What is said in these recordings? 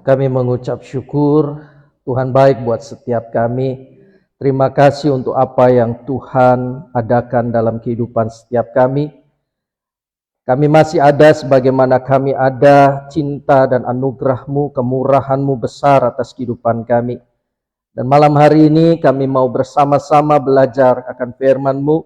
Kami mengucap syukur, Tuhan baik buat setiap kami. Terima kasih untuk apa yang Tuhan adakan dalam kehidupan setiap kami. Kami masih ada sebagaimana kami ada, cinta dan anugerah-Mu, kemurahan-Mu besar atas kehidupan kami. Dan malam hari ini kami mau bersama-sama belajar akan firman-Mu.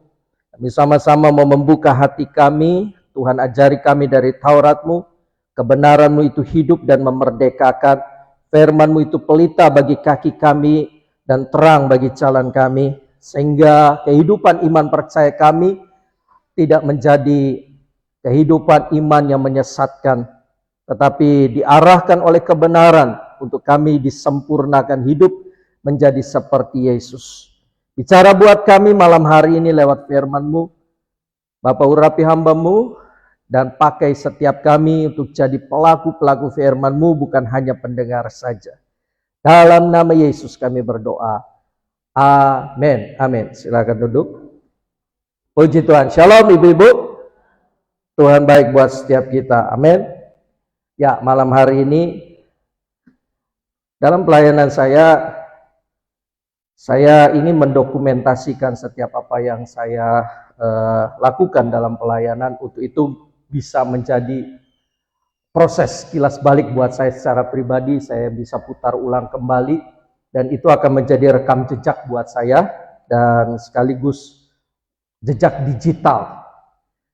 Kami sama-sama mau membuka hati kami, Tuhan ajari kami dari Taurat-Mu. Kebenaran-Mu itu hidup dan memerdekakan. Firman-Mu itu pelita bagi kaki kami dan terang bagi jalan kami. Sehingga kehidupan iman percaya kami tidak menjadi kehidupan iman yang menyesatkan, tetapi diarahkan oleh kebenaran untuk kami disempurnakan hidup menjadi seperti Yesus. Bicara buat kami malam hari ini lewat firman-Mu. Bapa, urapi hamba-Mu dan pakai setiap kami untuk jadi pelaku-pelaku firman-Mu, bukan hanya pendengar saja. Dalam nama Yesus kami berdoa. Amin. Amin. Silakan duduk. Puji Tuhan. Shalom ibu-ibu. Tuhan baik buat setiap kita. Amin. Ya, malam hari ini dalam pelayanan saya ingin mendokumentasikan setiap apa yang saya lakukan dalam pelayanan. Untuk itu bisa menjadi proses kilas balik buat saya secara pribadi. Saya bisa putar ulang kembali dan itu akan menjadi rekam jejak buat saya dan sekaligus jejak digital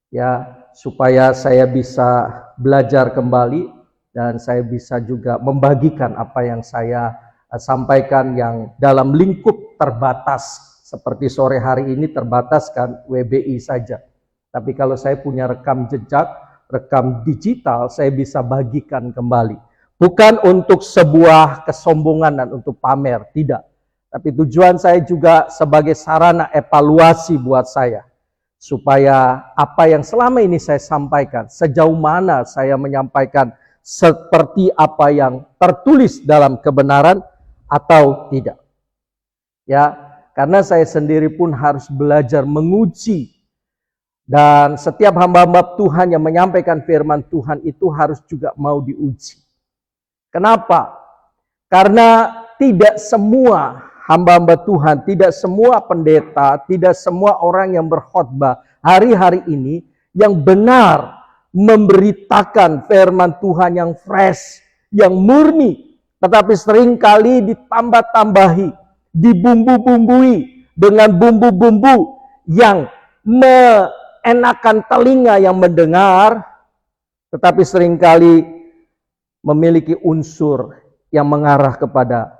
ya, supaya saya bisa belajar kembali dan saya bisa juga membagikan apa yang saya sampaikan yang dalam lingkup terbatas. Seperti sore hari ini terbatas kan WBI saja. Tapi kalau saya punya rekam jejak, rekam digital, saya bisa bagikan kembali. Bukan untuk sebuah kesombongan dan untuk pamer, tidak. Tapi tujuan saya juga sebagai sarana evaluasi buat saya. Supaya apa yang selama ini saya sampaikan, sejauh mana saya menyampaikan seperti apa yang tertulis dalam kebenaran, atau tidak. Ya, karena saya sendiri pun harus belajar menguji. Dan setiap hamba-hamba Tuhan yang menyampaikan firman Tuhan itu harus juga mau diuji. Kenapa? Karena tidak semua hamba-hamba Tuhan, tidak semua pendeta, tidak semua orang yang berkhotbah hari-hari ini yang benar memberitakan firman Tuhan yang fresh, yang murni, tetapi seringkali ditambah-tambahi, dibumbu-bumbui dengan bumbu-bumbu yang mengenakan telinga yang mendengar, tetapi seringkali memiliki unsur yang mengarah kepada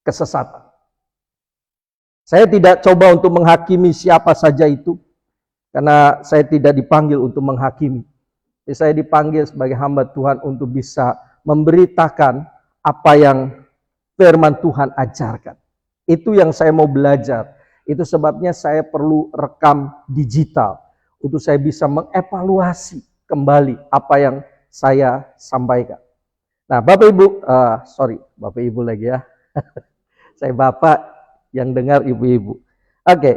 kesesatan. Saya tidak coba untuk menghakimi siapa saja itu, karena saya tidak dipanggil untuk menghakimi. Saya dipanggil sebagai hamba Tuhan untuk bisa memberitakan apa yang firman Tuhan ajarkan. Itu yang saya mau belajar. Itu sebabnya saya perlu rekam digital untuk saya bisa mengevaluasi kembali apa yang saya sampaikan. Nah, Bapak Ibu, Bapak Ibu lagi ya. Saya Bapak yang dengar Ibu-Ibu. Oke.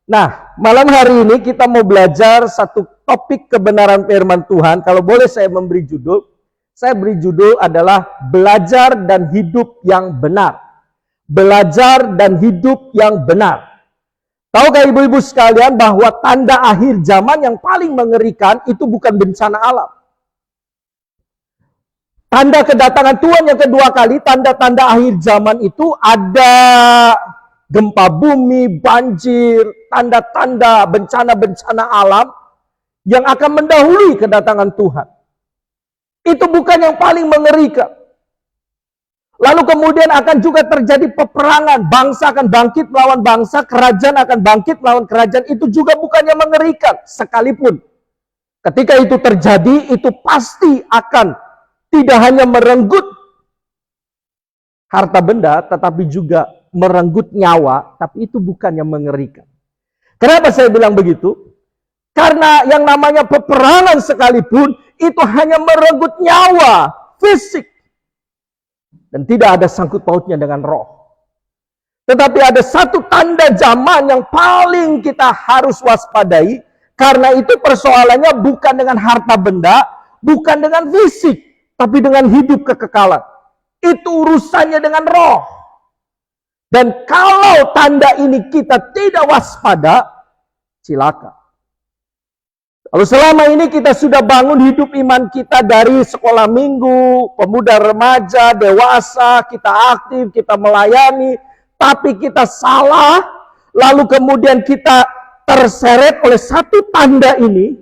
Nah, malam hari ini kita mau belajar satu topik kebenaran firman Tuhan. Kalau boleh saya memberi judul, saya beri judul adalah belajar dan hidup yang benar. Belajar dan hidup yang benar. Tahukah ibu-ibu sekalian bahwa tanda akhir zaman yang paling mengerikan itu bukan bencana alam. Tanda kedatangan Tuhan yang kedua kali, tanda-tanda akhir zaman itu ada gempa bumi, banjir, tanda-tanda bencana-bencana alam yang akan mendahului kedatangan Tuhan. Itu bukan yang paling mengerikan. Lalu kemudian akan juga terjadi peperangan, bangsa akan bangkit melawan bangsa, kerajaan akan bangkit melawan kerajaan, itu juga bukan yang mengerikan. Sekalipun ketika itu terjadi, itu pasti akan tidak hanya merenggut harta benda, tetapi juga merenggut nyawa, tapi itu bukan yang mengerikan. Kenapa saya bilang begitu? Karena yang namanya peperangan sekalipun, itu hanya merenggut nyawa, fisik. Dan tidak ada sangkut pautnya dengan roh. Tetapi ada satu tanda zaman yang paling kita harus waspadai, karena itu persoalannya bukan dengan harta benda, bukan dengan fisik, tapi dengan hidup kekekalan. Itu urusannya dengan roh. Dan kalau tanda ini kita tidak waspada, cilaka. Lalu selama ini kita sudah bangun hidup iman kita dari sekolah minggu, pemuda remaja, dewasa, kita aktif, kita melayani, tapi kita salah, lalu kemudian kita terseret oleh satu tanda ini,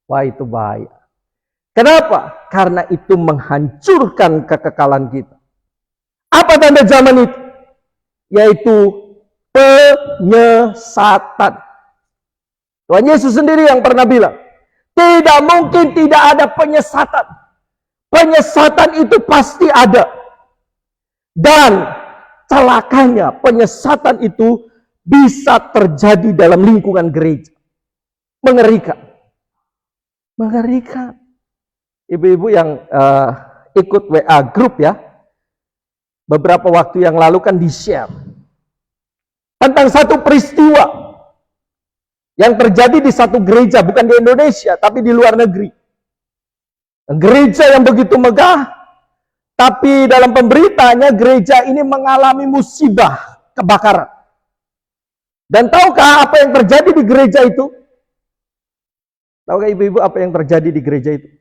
wah itu bahaya. Kenapa? Karena itu menghancurkan kekekalan kita. Apa tanda zaman itu? Yaitu penyesatan. Tuhan Yesus sendiri yang pernah bilang, tidak mungkin tidak ada penyesatan. Penyesatan itu pasti ada. Dan celakanya penyesatan itu bisa terjadi dalam lingkungan gereja. Mengerikan. Mengerikan. Ibu-ibu yang ikut WA grup ya, beberapa waktu yang lalu kan di-share tentang satu peristiwa yang terjadi di satu gereja, bukan di Indonesia, tapi di luar negeri. Gereja yang begitu megah, tapi dalam pemberitaannya gereja ini mengalami musibah kebakaran. Dan tahukah apa yang terjadi di gereja itu? Tahukah ibu-ibu apa yang terjadi di gereja itu?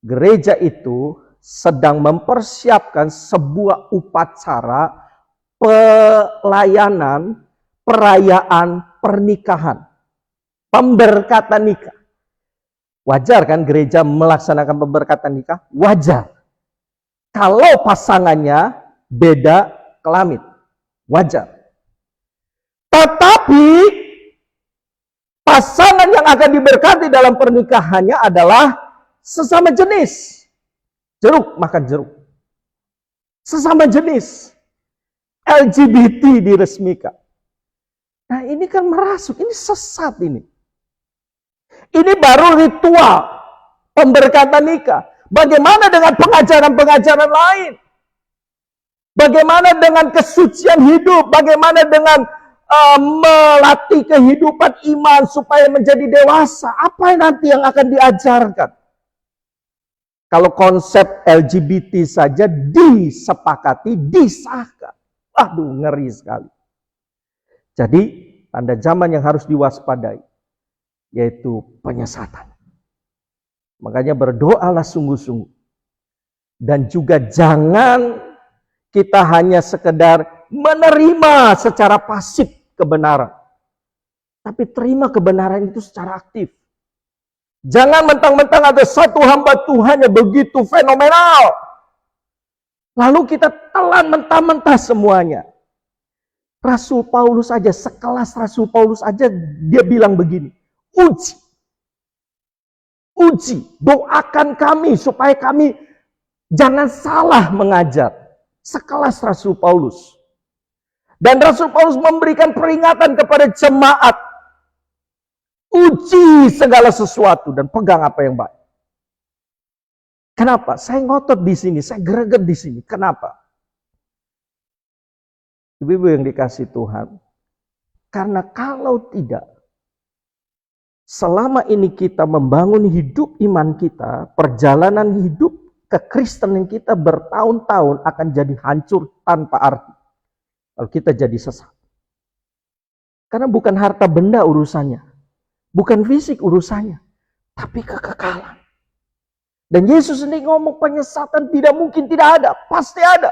Gereja itu sedang mempersiapkan sebuah upacara pelayanan, perayaan pernikahan, pemberkatan nikah. Wajar kan gereja melaksanakan pemberkatan nikah? Wajar. Kalau pasangannya beda kelamin, wajar. Tetapi pasangan yang akan diberkati dalam pernikahannya adalah sesama jenis. Jeruk makan jeruk. Sesama jenis. LGBT diresmikan. Nah ini kan merasuk, ini sesat ini. Ini baru ritual pemberkatan nikah. Bagaimana dengan pengajaran-pengajaran lain? Bagaimana dengan kesucian hidup? Bagaimana dengan melatih kehidupan iman supaya menjadi dewasa? Apa yang nanti yang akan diajarkan? Kalau konsep LGBT saja disepakati, disahkan. Aduh, ngeri sekali. Jadi, tanda zaman yang harus diwaspadai, yaitu penyesatan. Makanya berdoalah sungguh-sungguh. Dan juga jangan kita hanya sekedar menerima secara pasif kebenaran. Tapi terima kebenaran itu secara aktif. Jangan mentang-mentang ada satu hamba Tuhan yang begitu fenomenal. Lalu kita telan mentah-mentah semuanya. Rasul Paulus aja, sekelas Rasul Paulus aja, dia bilang begini. Uji, doakan kami supaya kami jangan salah mengajar. Sekelas Rasul Paulus. Dan Rasul Paulus memberikan peringatan kepada jemaat. Uji segala sesuatu dan pegang apa yang baik. Kenapa? Saya ngotot di sini, saya greget di sini. Kenapa? Ibu-ibu yang dikasih Tuhan. Karena kalau tidak, selama ini kita membangun hidup iman kita, perjalanan hidup kekristenan kita bertahun-tahun akan jadi hancur tanpa arti. Kalau kita jadi sesat. Karena bukan harta benda urusannya. Bukan fisik urusannya. Tapi kekekalan. Dan Yesus sendiri ngomong penyesatan tidak mungkin tidak ada. Pasti ada.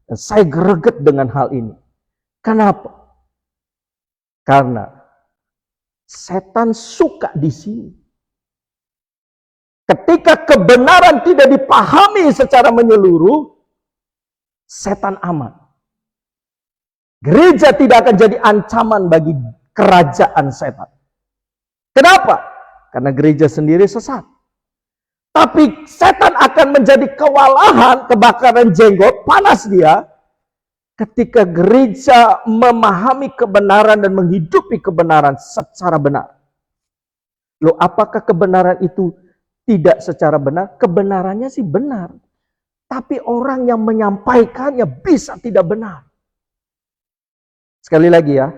Dan saya greget dengan hal ini. Kenapa? Karena setan suka di sini. Ketika kebenaran tidak dipahami secara menyeluruh, setan aman. Gereja tidak akan jadi ancaman bagi kerajaan setan. Kenapa? Karena gereja sendiri sesat. Tapi setan akan menjadi kewalahan, kebakaran jenggot, panas dia. Ketika gereja memahami kebenaran dan menghidupi kebenaran secara benar. Loh, apakah kebenaran itu tidak secara benar? Kebenarannya sih benar. Tapi orang yang menyampaikannya bisa tidak benar. Sekali lagi ya,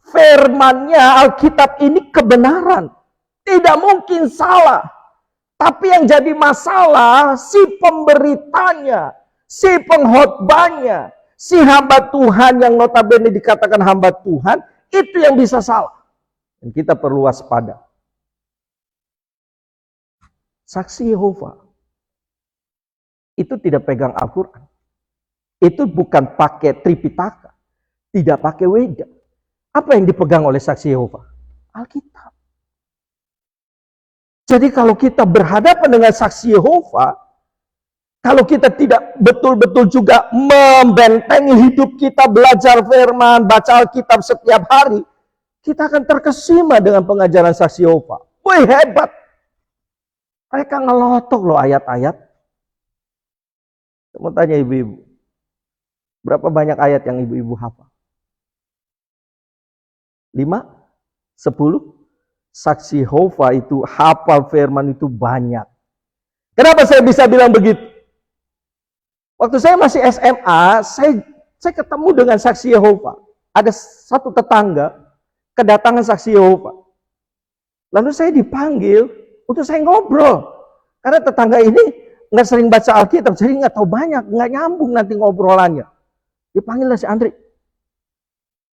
firmannya Alkitab ini kebenaran. Tidak mungkin salah. Tapi yang jadi masalah si pemberitanya, si pengkhotbahnya, si hamba Tuhan yang notabene dikatakan hamba Tuhan, itu yang bisa salah. Dan kita perlu waspada. Saksi Yehova itu tidak pegang Al-Quran. Itu bukan pakai Tripitaka. Tidak pakai Weda. Apa yang dipegang oleh saksi Yehova? Alkitab. Jadi kalau kita berhadapan dengan saksi Yehova, kalau kita tidak betul-betul juga membentengi hidup kita, belajar firman, baca Alkitab setiap hari, kita akan terkesima dengan pengajaran saksi Yehova. Wih, hebat. Mereka ngelotok loh ayat-ayat. Saya mau tanya ibu-ibu, berapa banyak ayat yang ibu-ibu hafal? 5? 10? Saksi Yehova itu hafal firman itu banyak. Kenapa saya bisa bilang begitu? Waktu saya masih SMA, saya ketemu dengan saksi Yehova. Ada satu tetangga kedatangan saksi Yehova. Lalu saya dipanggil untuk saya ngobrol. Karena tetangga ini nggak sering baca Alkitab, jadi nggak tahu banyak, nggak nyambung nanti ngobrolannya. Dipanggillah si Andri.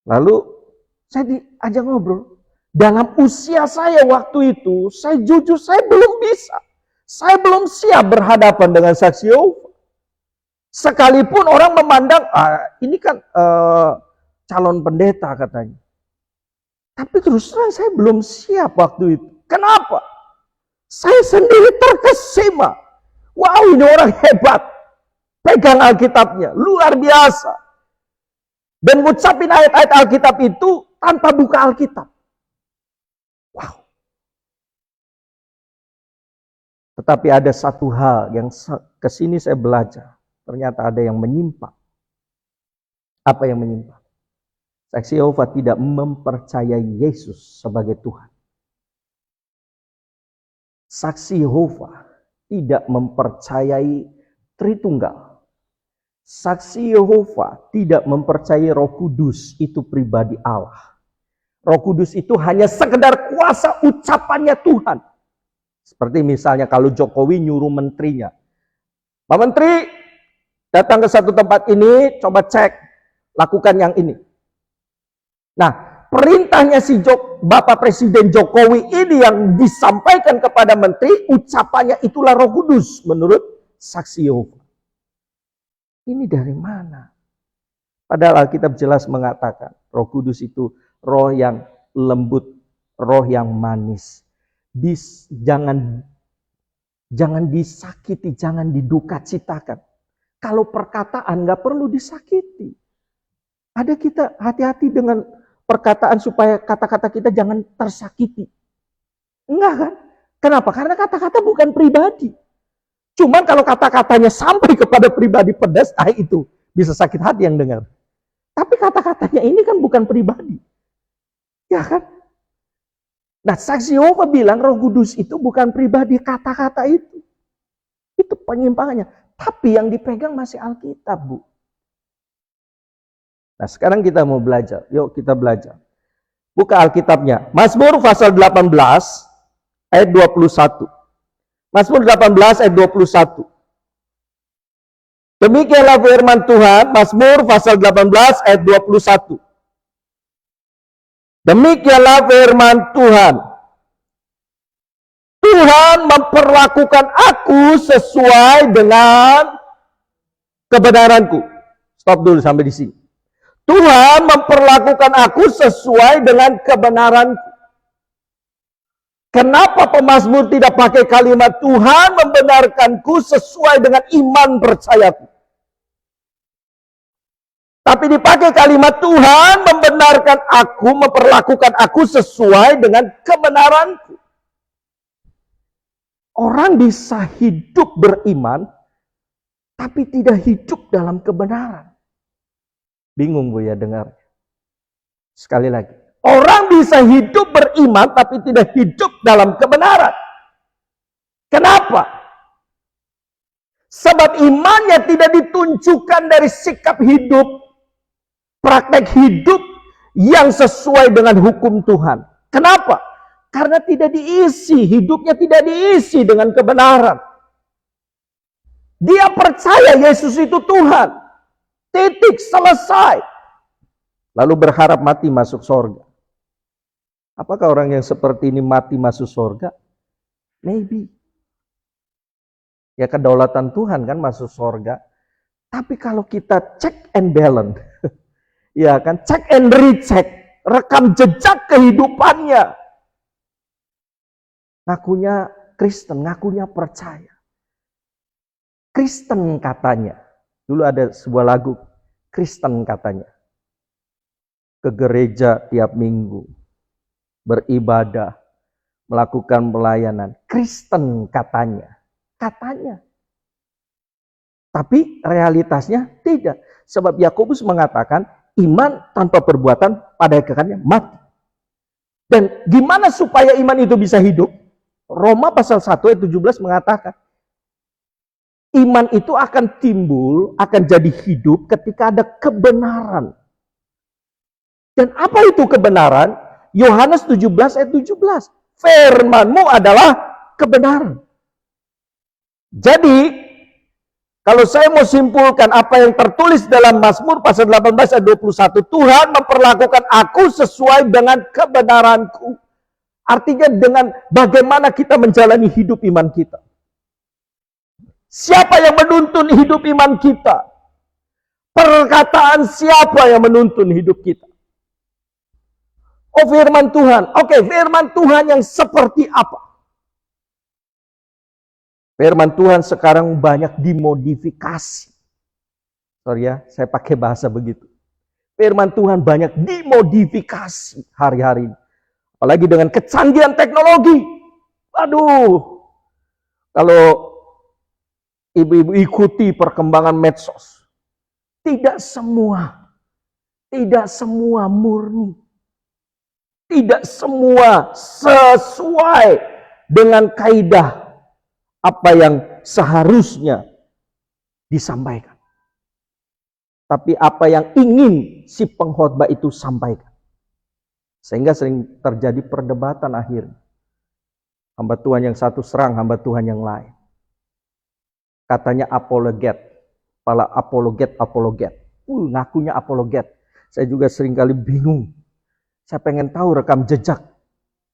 Lalu saya diajak ngobrol. Dalam usia saya waktu itu, saya jujur saya belum bisa. Saya belum siap berhadapan dengan saksi Yehova. Sekalipun orang memandang, ini kan calon pendeta katanya. Tapi terus terang saya belum siap waktu itu. Kenapa? Saya sendiri terkesima. Wow, ini orang hebat. Pegang Alkitabnya, luar biasa. Dan ngucapin ayat-ayat Alkitab itu tanpa buka Alkitab. Wow. Tetapi ada satu hal yang kesini saya belajar. Ternyata ada yang menyimpang. Apa yang menyimpang? Saksi Yehova tidak mempercayai Yesus sebagai Tuhan. Saksi Yehova tidak mempercayai Tritunggal. Saksi Yehova tidak mempercayai Roh Kudus itu pribadi Allah. Roh Kudus itu hanya sekedar kuasa ucapannya Tuhan. Seperti misalnya kalau Jokowi nyuruh menterinya, Pak Menteri, datang ke satu tempat ini, coba cek, lakukan yang ini. Nah, perintahnya si Bapak Presiden Jokowi ini yang disampaikan kepada menteri, ucapannya itulah Roh Kudus menurut saksi Yehova. Ini dari mana? Padahal Alkitab jelas mengatakan Roh Kudus itu roh yang lembut, roh yang manis. Jangan disakiti, jangan didukacitakan. Kalau perkataan nggak perlu disakiti. Ada kita hati-hati dengan perkataan supaya kata-kata kita jangan tersakiti. Enggak kan? Kenapa? Karena kata-kata bukan pribadi. Cuman kalau kata-katanya sampai kepada pribadi pedas, itu bisa sakit hati yang dengar. Tapi kata-katanya ini kan bukan pribadi. Ya kan? Nah, saksi Yehova bilang Roh Kudus itu bukan pribadi, kata-kata itu. Itu penyimpangannya. Tapi yang dipegang masih Alkitab, Bu. Nah, sekarang kita mau belajar. Yuk kita belajar. Buka Alkitabnya. Mazmur pasal 18 ayat 21. Mazmur 18 ayat 21. Demikianlah firman Tuhan, Mazmur pasal 18 ayat 21. Demikianlah firman Tuhan. Tuhan memperlakukan aku sesuai dengan kebenaranku. Stop dulu sampai di sini. Tuhan memperlakukan aku sesuai dengan kebenaranku. Kenapa pemazmur tidak pakai kalimat Tuhan membenarkanku sesuai dengan iman percayaku? Tapi dipakai kalimat Tuhan membenarkan aku, memperlakukan aku sesuai dengan kebenaranku. Orang bisa hidup beriman, tapi tidak hidup dalam kebenaran. Bingung Bu ya dengar. Sekali lagi. Orang bisa hidup beriman tapi tidak hidup dalam kebenaran. Kenapa? Sebab imannya tidak ditunjukkan dari sikap hidup, praktek hidup yang sesuai dengan hukum Tuhan. Kenapa? Karena tidak diisi, hidupnya tidak diisi dengan kebenaran. Dia percaya Yesus itu Tuhan. Titik, selesai. Lalu berharap mati masuk surga. Apakah orang yang seperti ini mati masuk surga? Maybe. Ya kedaulatan Tuhan kan masuk surga. Tapi kalau kita check and balance, ya kan, check and recheck, rekam jejak kehidupannya. Ngakunya Kristen, ngakunya percaya. Kristen katanya. Dulu ada sebuah lagu, Kristen katanya. Ke gereja tiap minggu. Beribadah, melakukan pelayanan. Kristen katanya. Katanya. Tapi realitasnya tidak. Sebab Yakobus mengatakan, iman tanpa perbuatan pada hakikatnya mati. Dan gimana supaya iman itu bisa hidup? Roma pasal 1 ayat 17 mengatakan, iman itu akan timbul, akan jadi hidup ketika ada kebenaran. Dan apa itu kebenaran? Yohanes 17 ayat 17. Firman-Mu adalah kebenaran. Jadi, kalau saya mau simpulkan apa yang tertulis dalam Mazmur pasal 18 ayat 21, Tuhan memperlakukan aku sesuai dengan kebenaranku. Artinya dengan bagaimana kita menjalani hidup iman kita. Siapa yang menuntun hidup iman kita? Perkataan siapa yang menuntun hidup kita? Oh firman Tuhan. Oke, firman Tuhan yang seperti apa? Firman Tuhan sekarang banyak dimodifikasi. Sorry ya, saya pakai bahasa begitu. Firman Tuhan banyak dimodifikasi hari-hari ini. Apalagi dengan kecanggihan teknologi. Aduh, kalau ibu-ibu ikuti perkembangan medsos, tidak semua murni. Tidak semua sesuai dengan kaidah apa yang seharusnya disampaikan. tapi apa yang ingin si pengkhotbah itu sampaikan. Sehingga sering terjadi perdebatan akhirnya. Hamba Tuhan yang satu serang hamba Tuhan yang lain. Katanya apologet, kepala apologet. Ngakunya apologet. Saya juga seringkali bingung. Saya pengen tahu rekam jejak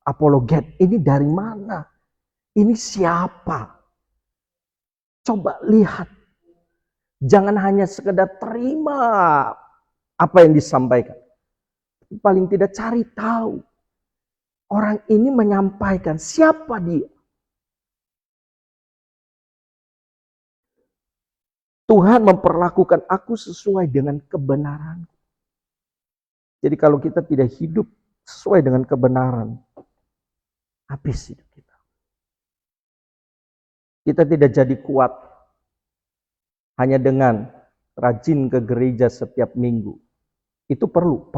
apologet. Ini dari mana? Ini siapa? Coba lihat. Jangan hanya sekedar terima apa yang disampaikan. Paling tidak cari tahu. Orang ini menyampaikan siapa dia. Tuhan memperlakukan aku sesuai dengan kebenaran. Jadi kalau kita tidak hidup sesuai dengan kebenaran, habis hidup kita. Kita tidak jadi kuat hanya dengan rajin ke gereja setiap minggu. Itu perlu.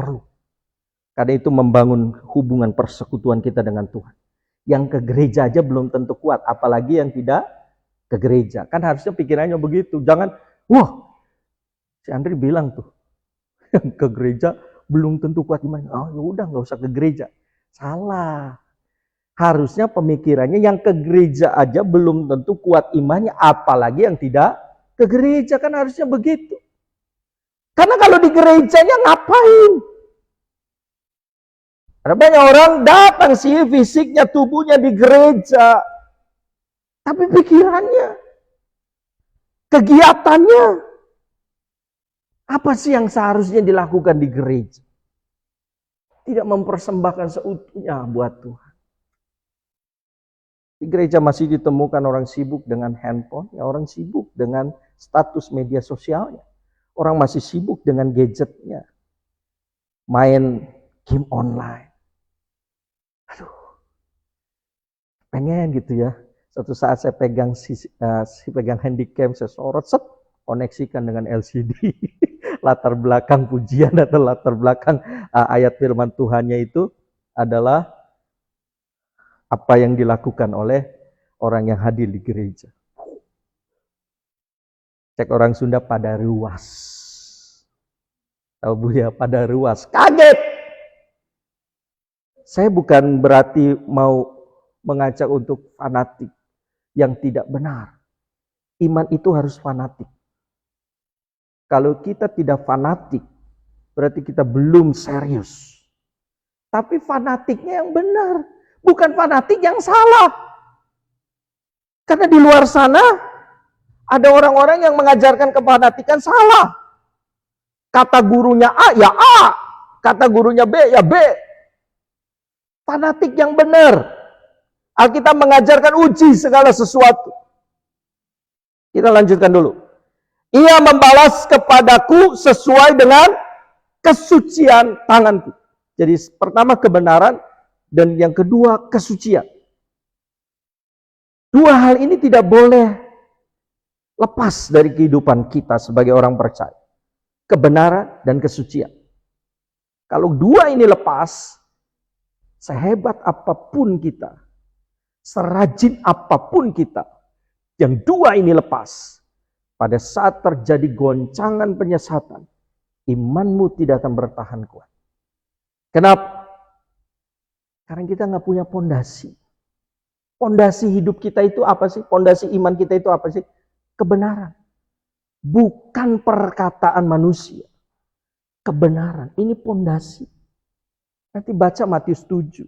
Karena itu membangun hubungan persekutuan kita dengan Tuhan. Yang ke gereja aja belum tentu kuat, apalagi yang tidak ke gereja. Kan harusnya pikirannya begitu. Jangan, wah, si Andri bilang tuh, yang ke gereja belum tentu kuat imannya. Oh ya udah, nggak usah ke gereja. Salah. Harusnya pemikirannya yang ke gereja aja belum tentu kuat imannya, apalagi yang tidak ke gereja. Kan harusnya begitu. Karena kalau di gerejanya ngapain? Ada banyak orang datang sih fisiknya, tubuhnya di gereja. Tapi pikirannya, kegiatannya, apa sih yang seharusnya dilakukan di gereja? Tidak mempersembahkan seutuhnya buat Tuhan. Di gereja masih ditemukan orang sibuk dengan handphone, ya orang sibuk dengan status media sosialnya. Orang masih sibuk dengan gadgetnya. Main game online. Aduh, pengen gitu ya. Suatu saat saya pegang pegang handycam, saya sorot, koneksikan dengan LCD. Latar belakang pujian atau latar belakang ayat firman Tuhannya itu adalah apa yang dilakukan oleh orang yang hadir di gereja. Cek orang Sunda pada ruas. Tahu Bu ya, pada ruas. Kaget! Saya bukan berarti mau mengajak untuk fanatik yang tidak benar. Iman itu harus fanatik. Kalau kita tidak fanatik, berarti kita belum serius. Tapi fanatiknya yang benar, bukan fanatik yang salah. Karena di luar sana ada orang-orang yang mengajarkan kefanatikan salah. Kata gurunya A, ya A. Kata gurunya B, ya B. Fanatik yang benar. Alkitab mengajarkan uji segala sesuatu. Kita lanjutkan dulu. Ia membalas kepadaku sesuai dengan kesucian tanganku. Jadi pertama kebenaran dan yang kedua kesucian. Dua hal ini tidak boleh lepas dari kehidupan kita sebagai orang percaya. Kebenaran dan kesucian. Kalau dua ini lepas, sehebat apapun kita, serajin apapun kita, yang dua ini lepas, pada saat terjadi goncangan penyesatan, imanmu tidak akan bertahan kuat. Kenapa? Karena kita nggak punya pondasi. Pondasi hidup kita itu apa sih? Pondasi iman kita itu apa sih? Kebenaran. Bukan perkataan manusia. Kebenaran. Ini pondasi. Nanti baca Matius 7.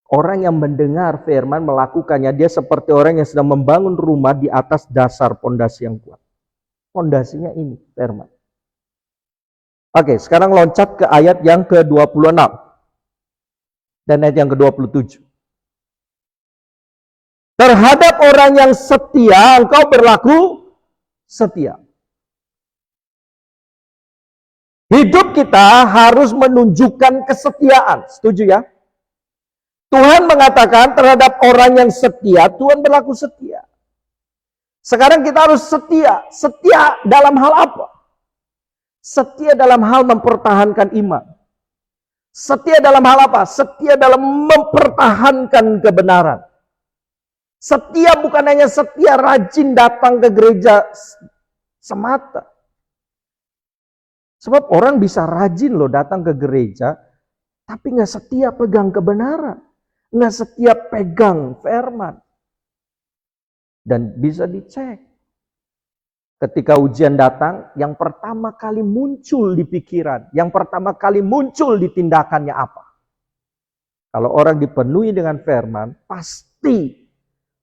Orang yang mendengar firman melakukannya, dia seperti orang yang sedang membangun rumah di atas dasar pondasi yang kuat. Pondasinya ini, firman. Oke, sekarang loncat ke ayat yang ke-26. Dan ayat yang ke-27. Terhadap orang yang setia, engkau berlaku setia. Hidup kita harus menunjukkan kesetiaan. Setuju ya? Tuhan mengatakan terhadap orang yang setia, Tuhan berlaku setia. Sekarang kita harus setia. Setia dalam hal apa? Setia dalam hal mempertahankan iman. Setia dalam hal apa? Setia dalam mempertahankan kebenaran. Setia bukan hanya setia rajin datang ke gereja semata. Sebab orang bisa rajin loh datang ke gereja, tapi nggak setia pegang kebenaran. Nggak setia pegang firman. Dan bisa dicek. Ketika ujian datang, yang pertama kali muncul di pikiran, yang pertama kali muncul di tindakannya apa? Kalau orang dipenuhi dengan firman, pasti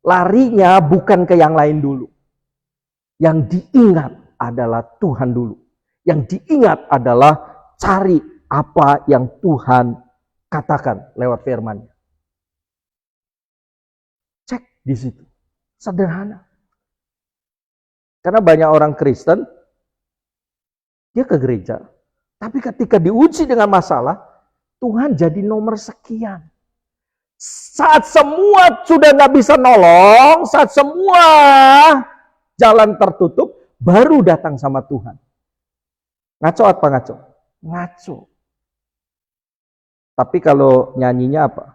larinya bukan ke yang lain dulu. Yang diingat adalah Tuhan dulu. Yang diingat adalah cari apa yang Tuhan katakan lewat firman-Nya. Cek di situ. Sederhana. Karena banyak orang Kristen, dia ke gereja. Tapi ketika diuji dengan masalah, Tuhan jadi nomor sekian. Saat semua sudah nggak bisa nolong, saat semua jalan tertutup, baru datang sama Tuhan. Ngaco apa ngaco? Ngaco. Tapi kalau nyanyinya apa?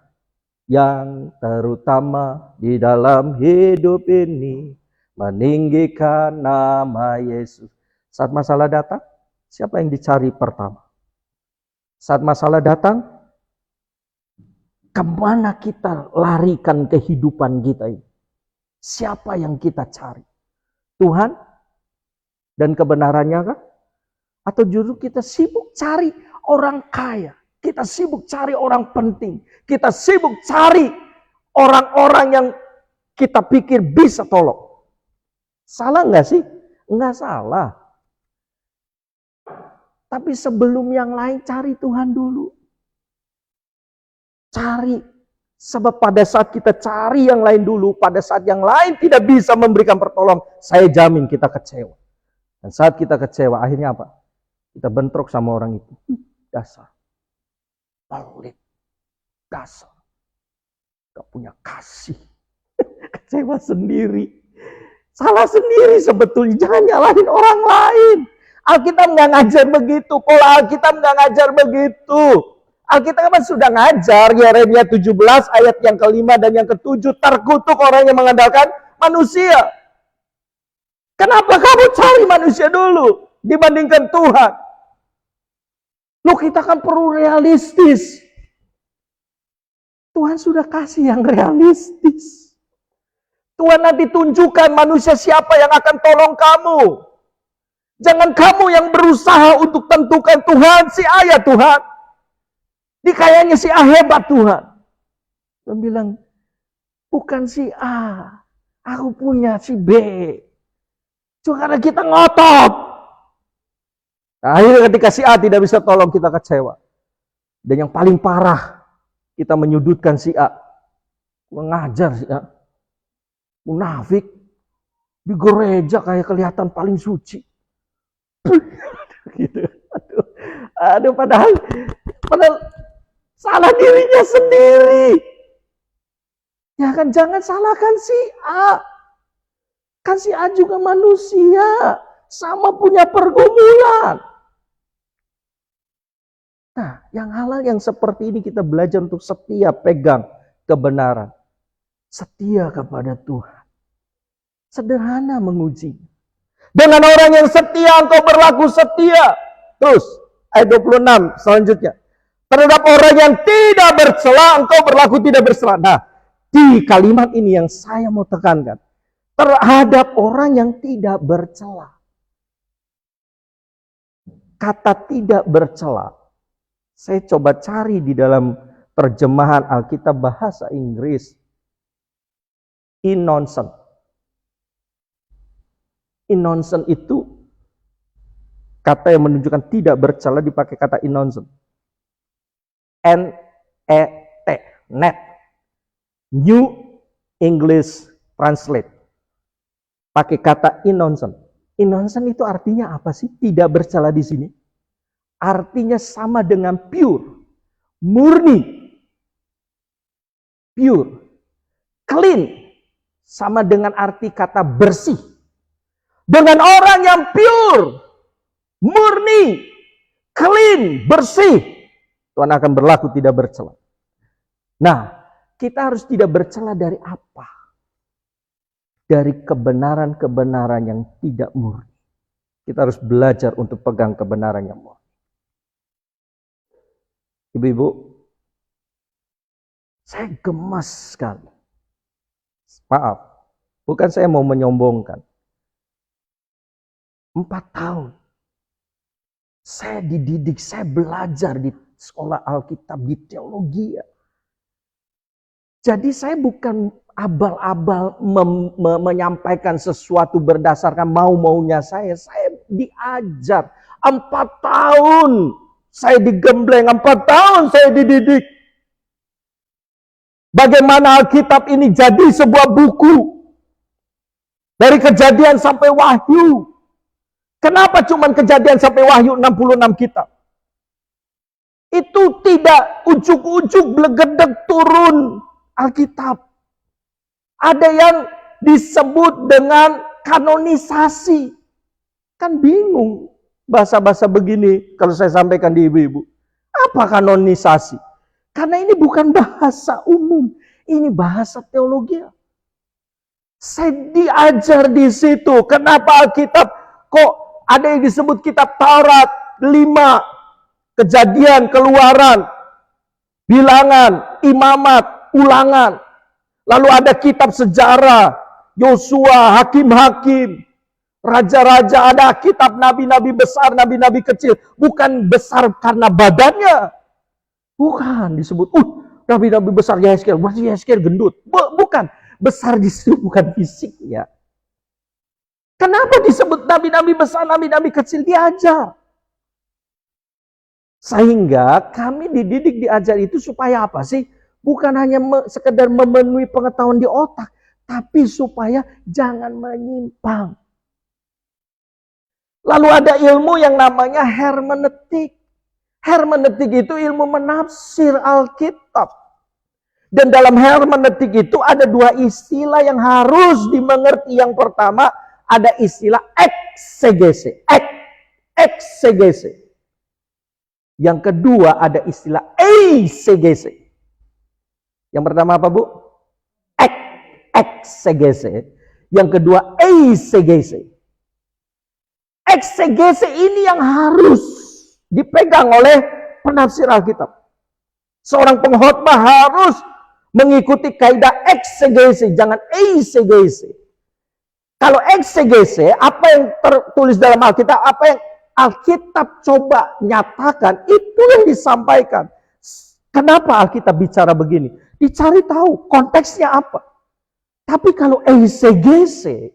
Yang terutama di dalam hidup ini, meninggikan nama Yesus. Saat masalah datang, siapa yang dicari pertama? Saat masalah datang, kemana kita larikan kehidupan kita ini? Siapa yang kita cari? Tuhan dan kebenarannya kah? Atau justru kita sibuk cari orang kaya? Kita sibuk cari orang penting. Kita sibuk cari orang-orang yang kita pikir bisa tolong. Salah nggak sih? Nggak salah. Tapi sebelum yang lain cari Tuhan dulu. Cari. Sebab pada saat kita cari yang lain dulu, pada saat yang lain tidak bisa memberikan pertolongan, saya jamin kita kecewa. Dan saat kita kecewa, akhirnya apa? Kita bentrok sama orang itu. Dasar. Pelit. Dasar. Gak punya kasih. Kecewa sendiri. Salah sendiri sebetulnya. Jangan nyalahin orang lain. Alkitab nggak ngajar begitu. Pola Alkitab nggak ngajar begitu. Alkitab kan sudah ngajar. Yeremia 17 ayat yang kelima dan yang ketujuh. Terkutuk orang yang mengandalkan manusia. Kenapa kamu cari manusia dulu dibandingkan Tuhan? Loh, kita kan perlu realistis. Tuhan sudah kasih yang realistis. Tuhan nanti tunjukkan manusia siapa yang akan tolong kamu. Jangan kamu yang berusaha untuk tentukan Tuhan si A ya Tuhan. Ini kayaknya si A hebat Tuhan. Tuhan bilang, bukan si A. Aku punya si B. Cuma karena kita ngotot. Nah, akhirnya ketika si A tidak bisa tolong, kita kecewa. Dan yang paling parah, kita menyudutkan si A. Mengajar si A. Munafik. Di gereja kayak kelihatan paling suci. Gitu. Aduh, padahal salah dirinya sendiri. Ya kan, jangan salahkan si A. Kan si A juga manusia. Sama punya pergumulan. Nah, yang hal-hal yang seperti ini kita belajar untuk setia pegang kebenaran. Setia kepada Tuhan. Sederhana menguji. Dengan orang yang setia engkau berlaku setia. Terus, ayat 26 selanjutnya. Terhadap orang yang tidak bercela engkau berlaku tidak bercela. Nah, di kalimat ini yang saya mau tekankan. Terhadap orang yang tidak bercela. Kata tidak bercela, saya coba cari di dalam terjemahan Alkitab bahasa Inggris. Innocent. Innocent itu kata yang menunjukkan tidak bercela dipakai kata innocent. N-E-T. Net. New English Translate. Pakai kata innocent. Innocent itu artinya apa sih? Tidak bercela di sini. Artinya sama dengan pure. Murni. Pure. Clean. Sama dengan arti kata bersih. Dengan orang yang pure. Murni. Clean. Bersih. Tuhan akan berlaku tidak bercela. Nah, kita harus tidak bercela dari apa? Dari kebenaran-kebenaran yang tidak murni. Kita harus belajar untuk pegang kebenaran yang murni. Ibu-ibu, saya gemas sekali. Maaf, bukan saya mau menyombongkan. 4 tahun. Saya dididik, saya belajar di sekolah Alkitab, di teologi. Jadi saya bukan abal-abal menyampaikan sesuatu berdasarkan mau-maunya saya. Saya diajar 4 tahun. Saya digembleng 4 tahun saya dididik. Bagaimana Alkitab ini jadi sebuah buku. Dari Kejadian sampai Wahyu. Kenapa cuma Kejadian sampai Wahyu 66 kitab? Itu tidak ujuk-ujuk blegedeg turun Alkitab. Ada yang disebut dengan kanonisasi. Kan bingung bahasa-bahasa begini kalau saya sampaikan di ibu-ibu. Apa kanonisasi? Karena ini bukan bahasa umum. Ini bahasa teologi. Saya diajar di situ. Kenapa Alkitab kok ada yang disebut kitab Taurat 5, Kejadian, Keluaran, Bilangan, Imamat, Ulangan. Lalu ada kitab sejarah, Yosua, Hakim-Hakim, Raja-Raja, ada kitab nabi-nabi besar, nabi-nabi kecil. Bukan besar karena badannya. Bukan disebut, nabi-nabi besar Yeskel, masih Yeskel gendut. Bukan, besar di situ bukan fisiknya. Kenapa disebut nabi-nabi besar, nabi-nabi kecil? Diajar. Sehingga kami dididik diajar itu supaya apa sih? Bukan hanya sekedar memenuhi pengetahuan di otak, tapi supaya jangan menyimpang. Lalu ada ilmu yang namanya hermeneutik. Hermeneutik itu ilmu menafsir Alkitab. Dan dalam hermeneutik itu ada 2 istilah yang harus dimengerti. Yang pertama ada istilah eksegese. Eksegese. Yang kedua ada istilah eisegese. Yang pertama apa, Bu? Eksegese. Yang kedua eisegese. Eksegese ini yang harus dipegang oleh penafsir Alkitab. Seorang pengkhotbah harus mengikuti kaidah eksegese, jangan eisegese. Kalau eksegese, apa yang tertulis dalam Alkitab, apa yang Alkitab coba nyatakan, itu yang disampaikan. Kenapa Alkitab bicara begini? Dicari tahu konteksnya apa. Tapi kalau eisegese,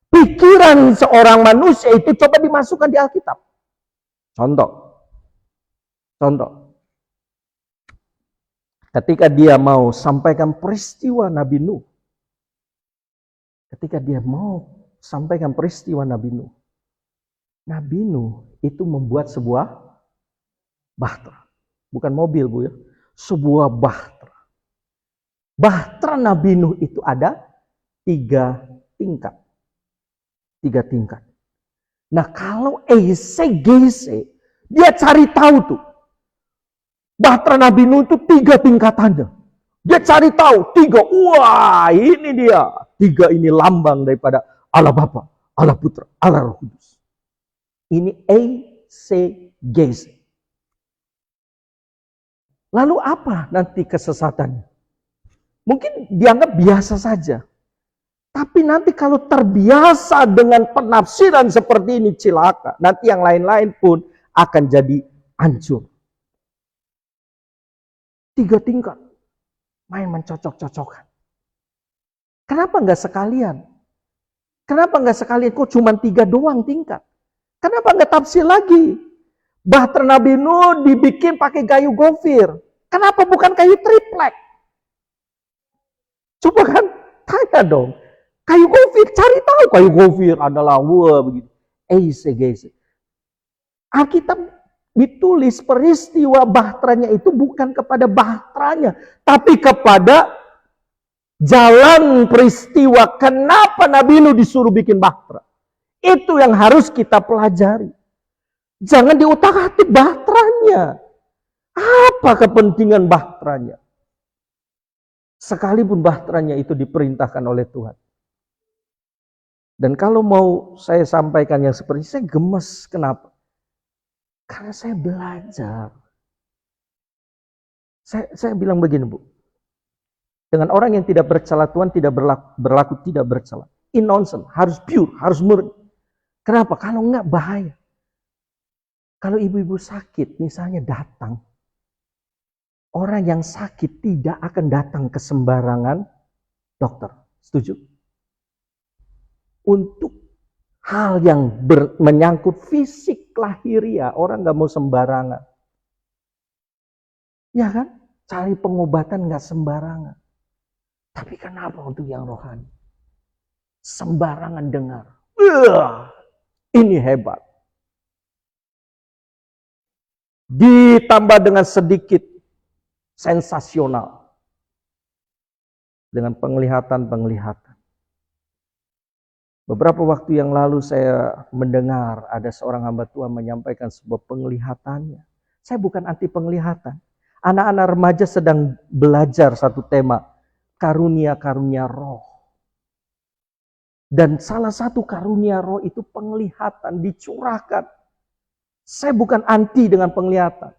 pikiran seorang manusia itu coba dimasukkan di Alkitab. Contoh. Ketika dia mau sampaikan peristiwa Nabi Nuh. Nabi Nuh itu membuat sebuah bahtera. Bukan mobil, Bu ya. Sebuah bahtera. Bahtera Nabi Nuh itu ada 3 tingkat. 3 tingkat. Nah, kalau eisegese, dia cari tahu tuh. Bahtera Nabi Nuh itu 3 tingkatannya. Dia cari tahu 3. Wah, ini dia. 3 ini lambang daripada Allah Bapa, Allah Putra, Allah Roh Kudus. Ini eisegese. Lalu apa nanti kesesatannya? Mungkin dianggap biasa saja. Tapi nanti kalau terbiasa dengan penafsiran seperti ini, cilaka. Nanti yang lain-lain pun akan jadi hancur. 3 tingkat. Main mencocok-cocokkan. Kenapa enggak sekalian? Kok cuma 3 doang tingkat? Kenapa enggak tafsir lagi? Bahtera Nabi Nuh dibikin pakai kayu gofir. Kenapa bukan kayu triplek? Coba kan, tanya dong. Kayu gofir, cari tahu kayu gofir adalah begitu. Eisegese. Alkitab ditulis peristiwa bahteranya itu bukan kepada bahteranya, tapi kepada jalan peristiwa. Kenapa Nabi Nuh disuruh bikin bahtera? Itu yang harus kita pelajari. Jangan diutak-atik bahteranya. Apa kepentingan bahteranya? Sekalipun bahteranya itu diperintahkan oleh Tuhan. Dan kalau mau saya sampaikan yang seperti ini, saya gemes. Kenapa? Karena saya belajar. Saya bilang begini, Bu. Dengan orang yang tidak bercela, Tuhan tidak berlaku tidak bercela. Innocent, harus pure, harus murni. Kenapa? Kalau enggak bahaya. Kalau ibu-ibu sakit, misalnya datang. Orang yang sakit tidak akan datang ke sembarangan dokter. Setuju? Untuk hal yang menyangkut fisik lahiriah, orang nggak mau sembarangan. Ya kan? Cari pengobatan nggak sembarangan. Tapi kenapa untuk yang rohani? Sembarangan dengar. Ini hebat. Ditambah dengan sedikit sensasional. Dengan penglihatan-penglihatan. Beberapa waktu yang lalu saya mendengar ada seorang hamba Tuhan menyampaikan sebuah penglihatannya. Saya bukan anti penglihatan. Anak-anak remaja sedang belajar satu tema, karunia-karunia roh. Dan salah satu karunia roh itu penglihatan, dicurahkan. Saya bukan anti dengan penglihatan.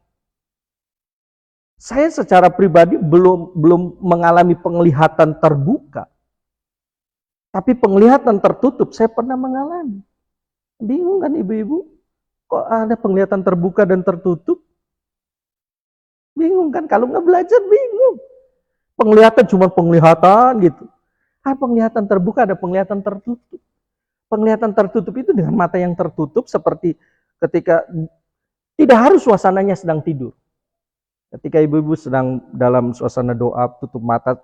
Saya secara pribadi belum mengalami penglihatan terbuka. Tapi penglihatan tertutup saya pernah mengalami. Bingung kan ibu-ibu? Kok ada penglihatan terbuka dan tertutup? Bingung kan? Kalau nggak belajar bingung. Penglihatan cuma penglihatan gitu. Ada penglihatan terbuka, ada penglihatan tertutup. Penglihatan tertutup itu dengan mata yang tertutup seperti ketika tidak harus suasananya sedang tidur. Ketika ibu-ibu sedang dalam suasana doa, tutup mata,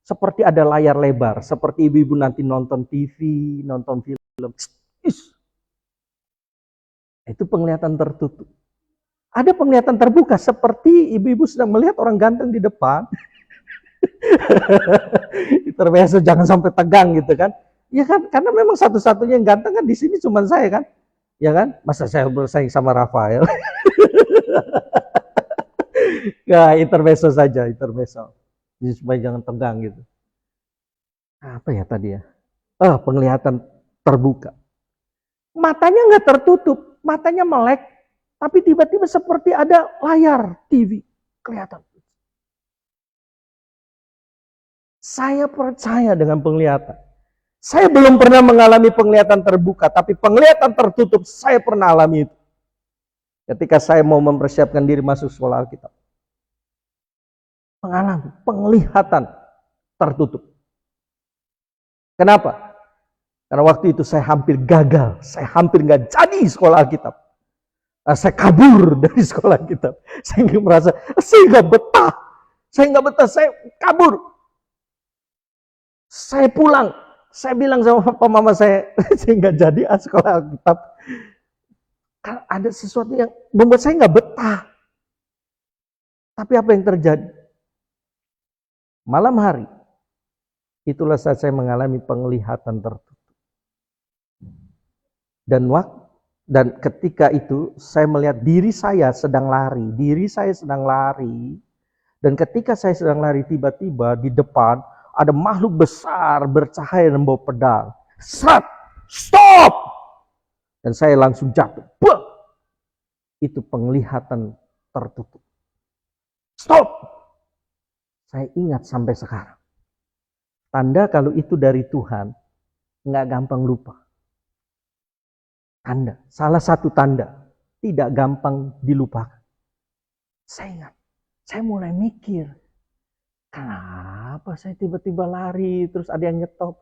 seperti ada layar lebar, seperti ibu-ibu nanti nonton TV, nonton film. Itu penglihatan tertutup. Ada penglihatan terbuka, seperti ibu-ibu sedang melihat orang ganteng di depan. Terbiasa jangan sampai tegang gitu kan. Ya kan, karena memang satu-satunya yang ganteng kan di sini cuma saya kan. Ya kan, masa saya bersaing sama Rafael. Ya, intermezzo saja, intermezzo. Jadi supaya jangan tegang gitu. Apa ya tadi ya? Penglihatan terbuka. Matanya nggak tertutup, matanya melek, tapi tiba-tiba seperti ada layar TV kelihatan. Saya percaya dengan penglihatan. Saya belum pernah mengalami penglihatan terbuka, tapi penglihatan tertutup saya pernah alami itu. Ketika saya mau mempersiapkan diri masuk sekolah Alkitab. Mengalami penglihatan tertutup. Kenapa? Karena waktu itu saya hampir gagal. Saya hampir nggak jadi sekolah Alkitab. Saya kabur dari sekolah Alkitab. Saya merasa, saya nggak betah. Saya kabur. Saya pulang. Saya bilang sama papa mama saya nggak jadi sekolah Alkitab. Karena ada sesuatu yang membuat saya nggak betah. Tapi apa yang terjadi? Malam hari, itulah saat saya mengalami penglihatan tertutup. Dan ketika itu saya melihat diri saya sedang lari. Dan ketika saya sedang lari, tiba-tiba di depan ada makhluk besar bercahaya dan bawa pedang. Stop! Dan saya langsung jatuh. Bah! Itu penglihatan tertutup. Stop! Saya ingat sampai sekarang. Tanda kalau itu dari Tuhan, nggak gampang lupa. Tanda, salah satu tanda, tidak gampang dilupakan. Saya ingat, saya mulai mikir, kenapa saya tiba-tiba lari, terus ada yang nyetop.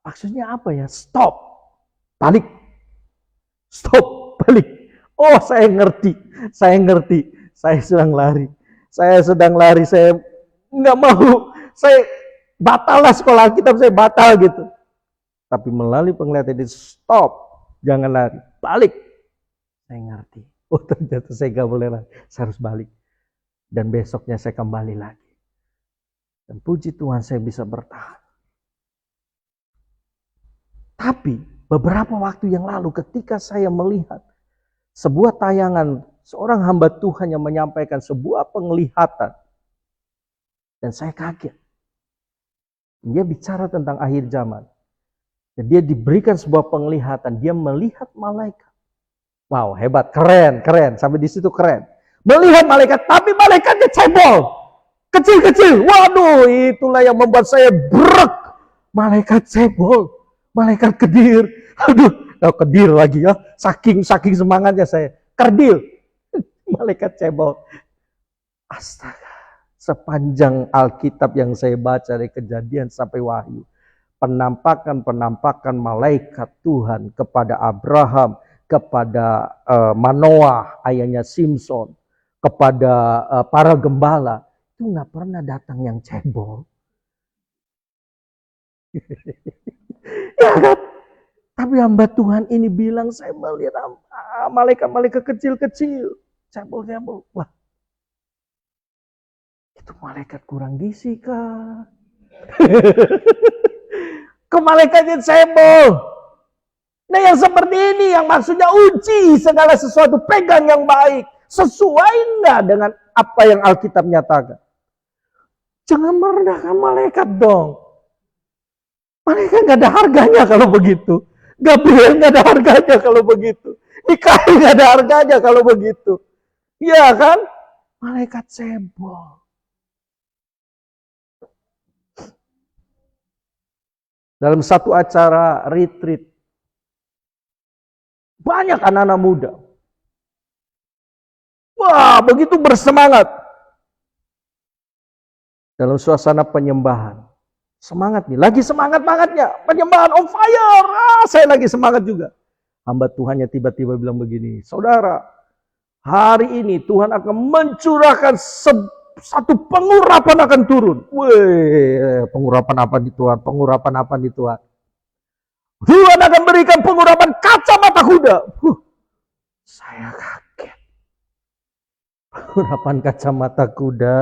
Maksudnya apa ya? Stop, balik. Stop, balik. Oh, saya ngerti. Saya sedang lari, saya nggak mau, saya batal lah sekolah Alkitab, saya batal gitu. Tapi melalui penglihatan itu, stop, jangan lari, balik. Saya ngerti, oh ternyata saya nggak boleh lari, saya harus balik. Dan besoknya saya kembali lagi. Dan puji Tuhan saya bisa bertahan. Tapi beberapa waktu yang lalu ketika saya melihat sebuah tayangan seorang hamba Tuhan yang menyampaikan sebuah penglihatan, dan saya kaget. Dia bicara tentang akhir zaman. Dan dia diberikan sebuah penglihatan, dia melihat malaikat. Wow, hebat, keren. Sampai di situ keren. Melihat malaikat, tapi malaikatnya cebol. Kecil-kecil. Waduh, itulah yang membuat saya brek. Malaikat cebol. Malaikat kedir. Aduh, kedir lagi ya. Saking semangatnya saya. Kerdil. Malaikat cebol. Astaga. Sepanjang Alkitab yang saya baca dari Kejadian sampai Wahyu. Penampakan malaikat Tuhan kepada Abraham, kepada Manoah, ayahnya Simpson, kepada para gembala, itu nggak pernah datang yang cebol. Ya kan? Tapi hamba Tuhan ini bilang, saya melihat malaikat-malaikat kecil-kecil, cebol-cebol. Wah, itu malaikat kurang gizi kah? Ke malaikatnya cebol. Nah yang seperti ini yang maksudnya uji segala sesuatu, pegang yang baik. Sesuai enggak dengan apa yang Alkitab nyatakan? Jangan merendahkan malaikat dong. Malaikat gak ada harganya kalau begitu. Gabriel gak ada harganya kalau begitu. Mikael gak ada harganya kalau begitu. Iya kan? Malaikat cebol. Dalam satu acara retreat, banyak anak-anak muda. Wah, begitu bersemangat. Dalam suasana penyembahan. Semangat nih, lagi semangat-bangetnya. Penyembahan on fire. Saya lagi semangat juga. Hamba Tuhannya tiba-tiba bilang begini, saudara, hari ini Tuhan akan mencurahkan satu pengurapan akan turun. Wih, pengurapan apa di Tuhan? Pengurapan apa di Tuhan? Tuhan akan berikan pengurapan kacamata kuda. Saya kaget. Pengurapan kacamata kuda.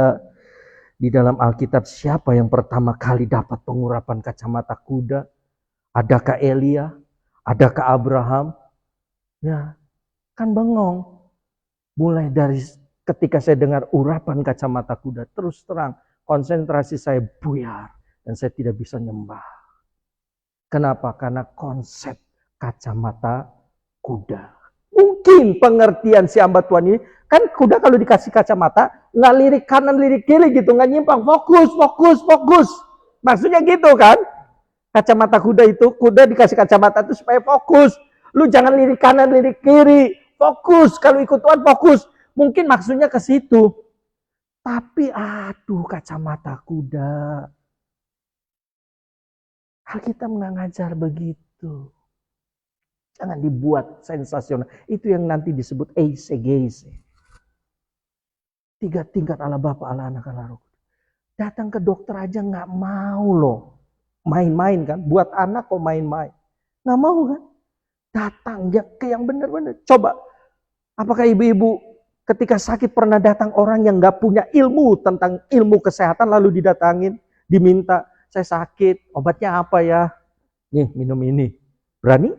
Di dalam Alkitab siapa yang pertama kali dapat pengurapan kacamata kuda? Adakah Elia? Adakah Abraham? Ya, kan bengong. Mulai dari ketika saya dengar urapan kacamata kuda, terus terang konsentrasi saya buyar dan saya tidak bisa nyembah. Kenapa? Karena konsep kacamata kuda. Mungkin pengertian si hamba Tuhan ini, kan kuda kalau dikasih kacamata, nggak lirik kanan, lirik kiri gitu, nggak nyimpang, fokus. Maksudnya gitu kan? Kacamata kuda itu, kuda dikasih kacamata itu supaya fokus. Lu jangan lirik kanan, lirik kiri, fokus. Kalau ikut Tuhan fokus. Mungkin maksudnya ke situ. Tapi aduh, kacamata kuda. Alkitab nggak ngajar begitu. Jangan dibuat sensasional. Itu yang nanti disebut eisegese. 3 tingkat Allah Bapa, Allah Anak, Allah Roh Kudus. Datang ke dokter aja nggak mau loh. Main-main kan. Buat anak kok main-main. Nggak mau kan. Datang ya ke yang benar-benar. Coba. Apakah ibu-ibu ketika sakit pernah datang orang yang nggak punya ilmu tentang ilmu kesehatan lalu didatangin. Diminta, saya sakit. Obatnya apa ya? Nih minum ini. Berani?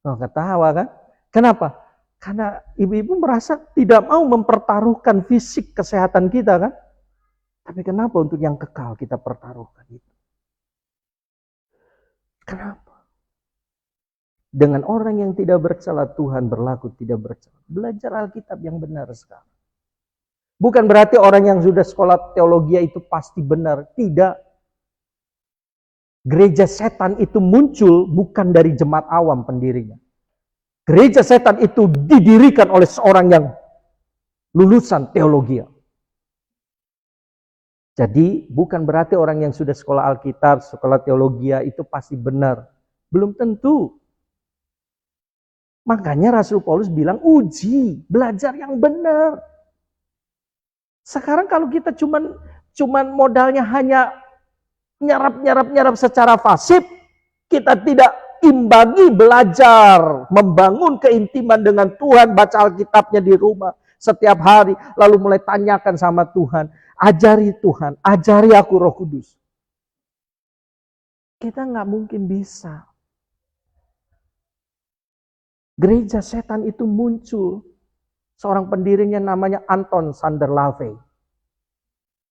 Oh, ketawa kan? Kenapa? Karena ibu-ibu merasa tidak mau mempertaruhkan fisik kesehatan kita kan? Tapi kenapa untuk yang kekal kita pertaruhkan itu? Kenapa? Dengan orang yang tidak bercela Tuhan berlaku tidak bercela. Belajar Alkitab yang benar sekarang. Bukan berarti orang yang sudah sekolah teologi itu pasti benar. Tidak. Gereja setan itu muncul bukan dari jemaat awam pendirinya. Gereja setan itu didirikan oleh seorang yang lulusan teologi. Jadi bukan berarti orang yang sudah sekolah Alkitab, sekolah teologi itu pasti benar. Belum tentu. Makanya Rasul Paulus bilang uji, belajar yang benar. Sekarang kalau kita cuman modalnya hanya nyarap secara pasif, kita tidak imbangi belajar, membangun keintiman dengan Tuhan, baca Alkitabnya di rumah setiap hari, lalu mulai tanyakan sama Tuhan, ajari Tuhan, ajari aku Roh Kudus. Kita nggak mungkin bisa. Gereja setan itu muncul, seorang pendirinya namanya Anton Sanderlave.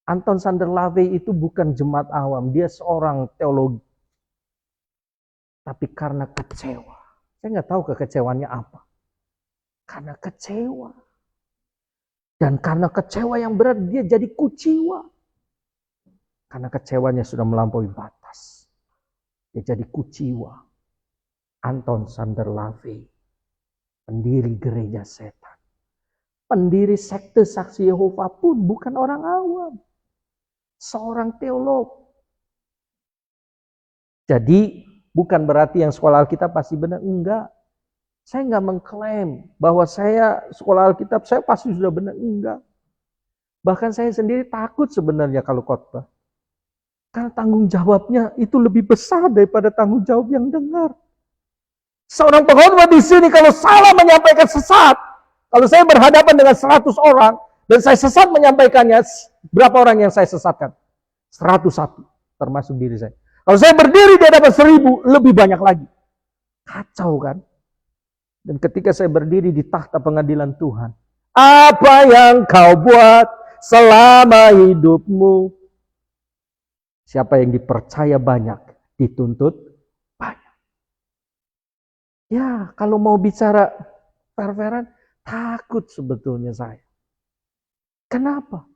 Anton Sanderlave itu bukan jemaat awam, dia seorang teologi. Tapi karena kecewa. Saya nggak tahu kekecewaannya apa. Karena kecewa. Dan karena kecewa yang berat, dia jadi kuciwa. Karena kecewanya sudah melampaui batas. Dia jadi kuciwa. Anton Sanderlave, pendiri gereja setan. Pendiri sekte Saksi Yehova pun bukan orang awam. Seorang teolog. Jadi bukan berarti yang sekolah Alkitab pasti benar. Enggak. Saya enggak mengklaim bahwa saya sekolah Alkitab saya pasti sudah benar. Enggak. Bahkan saya sendiri takut sebenarnya kalau khotbah. Karena tanggung jawabnya itu lebih besar daripada tanggung jawab yang dengar. Seorang pengkhotbah di sini kalau salah menyampaikan sesat. Kalau saya berhadapan dengan 100 orang dan saya sesat menyampaikannya, berapa orang yang saya sesatkan? 101, termasuk diri saya. Kalau saya berdiri di hadapan 1000, lebih banyak lagi. Kacau kan? Dan ketika saya berdiri di tahta pengadilan Tuhan, apa yang kau buat selama hidupmu? Siapa yang dipercaya banyak, dituntut banyak. Ya, kalau mau bicara fair-fairan, takut sebetulnya saya. Kenapa?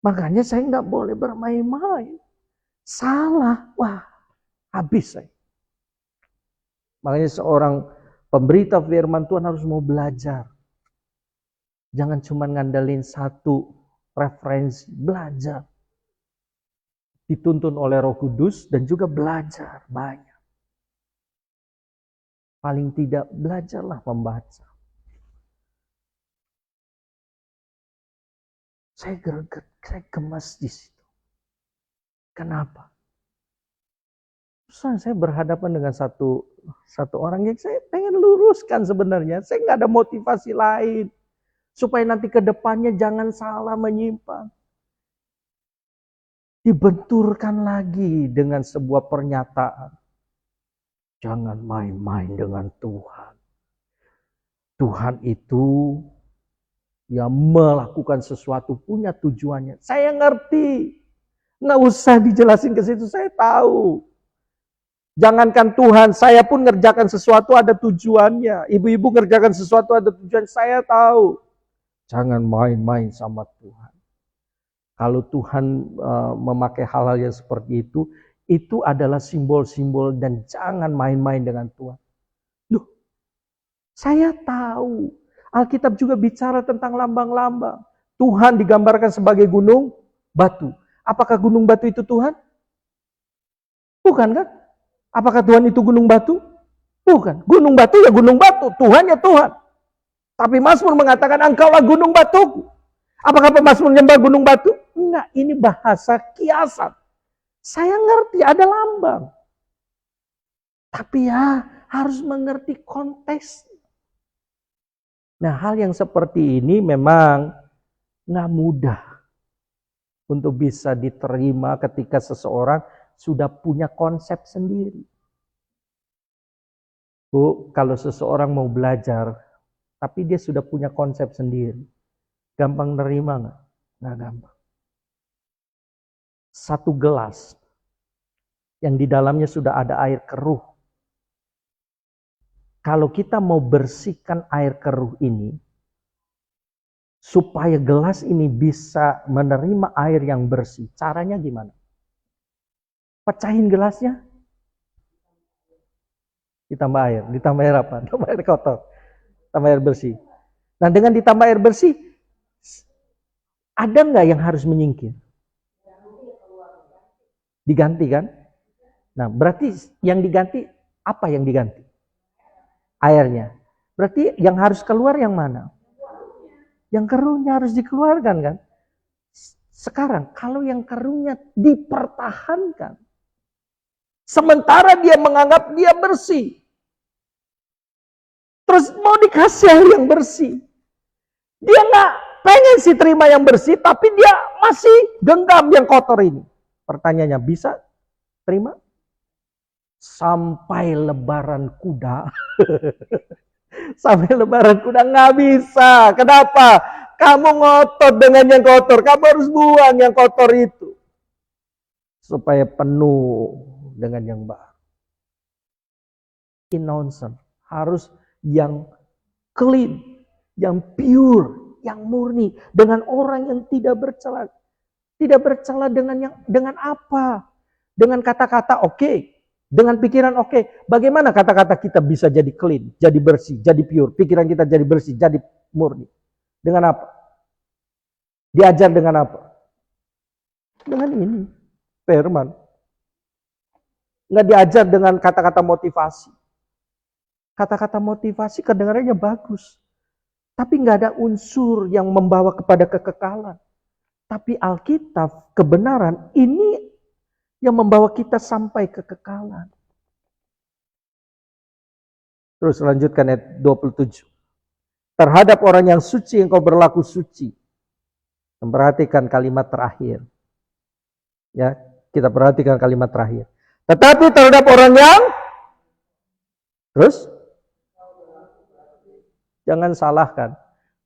Makanya saya nggak boleh bermain-main. Salah, wah, habis saya. Makanya seorang pemberita firman Tuhan harus mau belajar. Jangan cuma ngandelin satu referensi, belajar. Dituntun oleh Roh Kudus dan juga belajar banyak. Paling tidak belajarlah membaca. Saya greget, saya gemas di situ. Kenapa? Saya berhadapan dengan satu orang yang saya pengen luruskan sebenarnya. Saya nggak ada motivasi lain. Supaya nanti ke depannya jangan salah menyimpang. Dibenturkan lagi dengan sebuah pernyataan. Jangan main-main dengan Tuhan. Tuhan itu yang melakukan sesuatu punya tujuannya. Saya ngerti. Nggak usah dijelasin ke situ, saya tahu. Jangankan Tuhan, saya pun ngerjakan sesuatu ada tujuannya. Ibu-ibu ngerjakan sesuatu ada tujuan, saya tahu. Jangan main-main sama Tuhan. Kalau Tuhan memakai hal-hal yang seperti itu adalah simbol-simbol dan jangan main-main dengan Tuhan. Loh, saya tahu. Alkitab juga bicara tentang lambang-lambang. Tuhan digambarkan sebagai gunung batu. Apakah gunung batu itu Tuhan? Bukan kan? Apakah Tuhan itu gunung batu? Bukan. Gunung batu ya gunung batu. Tuhan ya Tuhan. Tapi Mazmur mengatakan engkaulah gunung batuku. Apakah pemazmur nyembah gunung batu? Enggak. Ini bahasa kiasan. Saya ngerti ada lambang. Tapi ya harus mengerti konteks. Nah, hal yang seperti ini memang nggak mudah untuk bisa diterima ketika seseorang sudah punya konsep sendiri. Bu, kalau seseorang mau belajar, tapi dia sudah punya konsep sendiri, gampang nerima nggak? Nggak gampang. Satu gelas yang di dalamnya sudah ada air keruh. Kalau kita mau bersihkan air keruh ini, supaya gelas ini bisa menerima air yang bersih, caranya gimana? Pecahin gelasnya, ditambah air apa? Ditambah air kotor, tambah air bersih. Nah, dengan ditambah air bersih, ada nggak yang harus menyingkir? Diganti kan? Nah, berarti yang diganti, apa yang diganti? Airnya. Berarti yang harus keluar yang mana? Yang keruhnya harus dikeluarkan kan? Sekarang, kalau yang keruhnya dipertahankan, sementara dia menganggap dia bersih, terus mau dikasih air yang bersih, dia nggak pengen sih terima yang bersih, tapi dia masih genggam yang kotor ini. Pertanyaannya, bisa terima? Sampai lebaran kuda. Sampai lebaran kuda nggak bisa. Kenapa? Kamu ngotot dengan yang kotor. Kamu harus buang yang kotor itu. Supaya penuh dengan yang baru. innocent, harus yang clean, yang pure, yang murni, dengan orang yang tidak bercela. Tidak bercela dengan apa? Dengan kata-kata oke, dengan pikiran oke. Bagaimana kata-kata kita bisa jadi clean, jadi bersih, jadi pure, pikiran kita jadi bersih, jadi murni? Dengan apa? Diajar dengan apa? Dengan ini, firman. Nggak diajar dengan kata-kata motivasi. Kata-kata motivasi kedengarannya bagus. Tapi nggak ada unsur yang membawa kepada kekekalan. Tapi Alkitab, kebenaran, ini yang membawa kita sampai kekekalan. Terus lanjutkan ayat 27. Terhadap orang yang suci engkau berlaku suci. Memperhatikan kalimat terakhir. Ya, kita perhatikan kalimat terakhir. Tetapi terhadap orang yang terus jangan salahkan.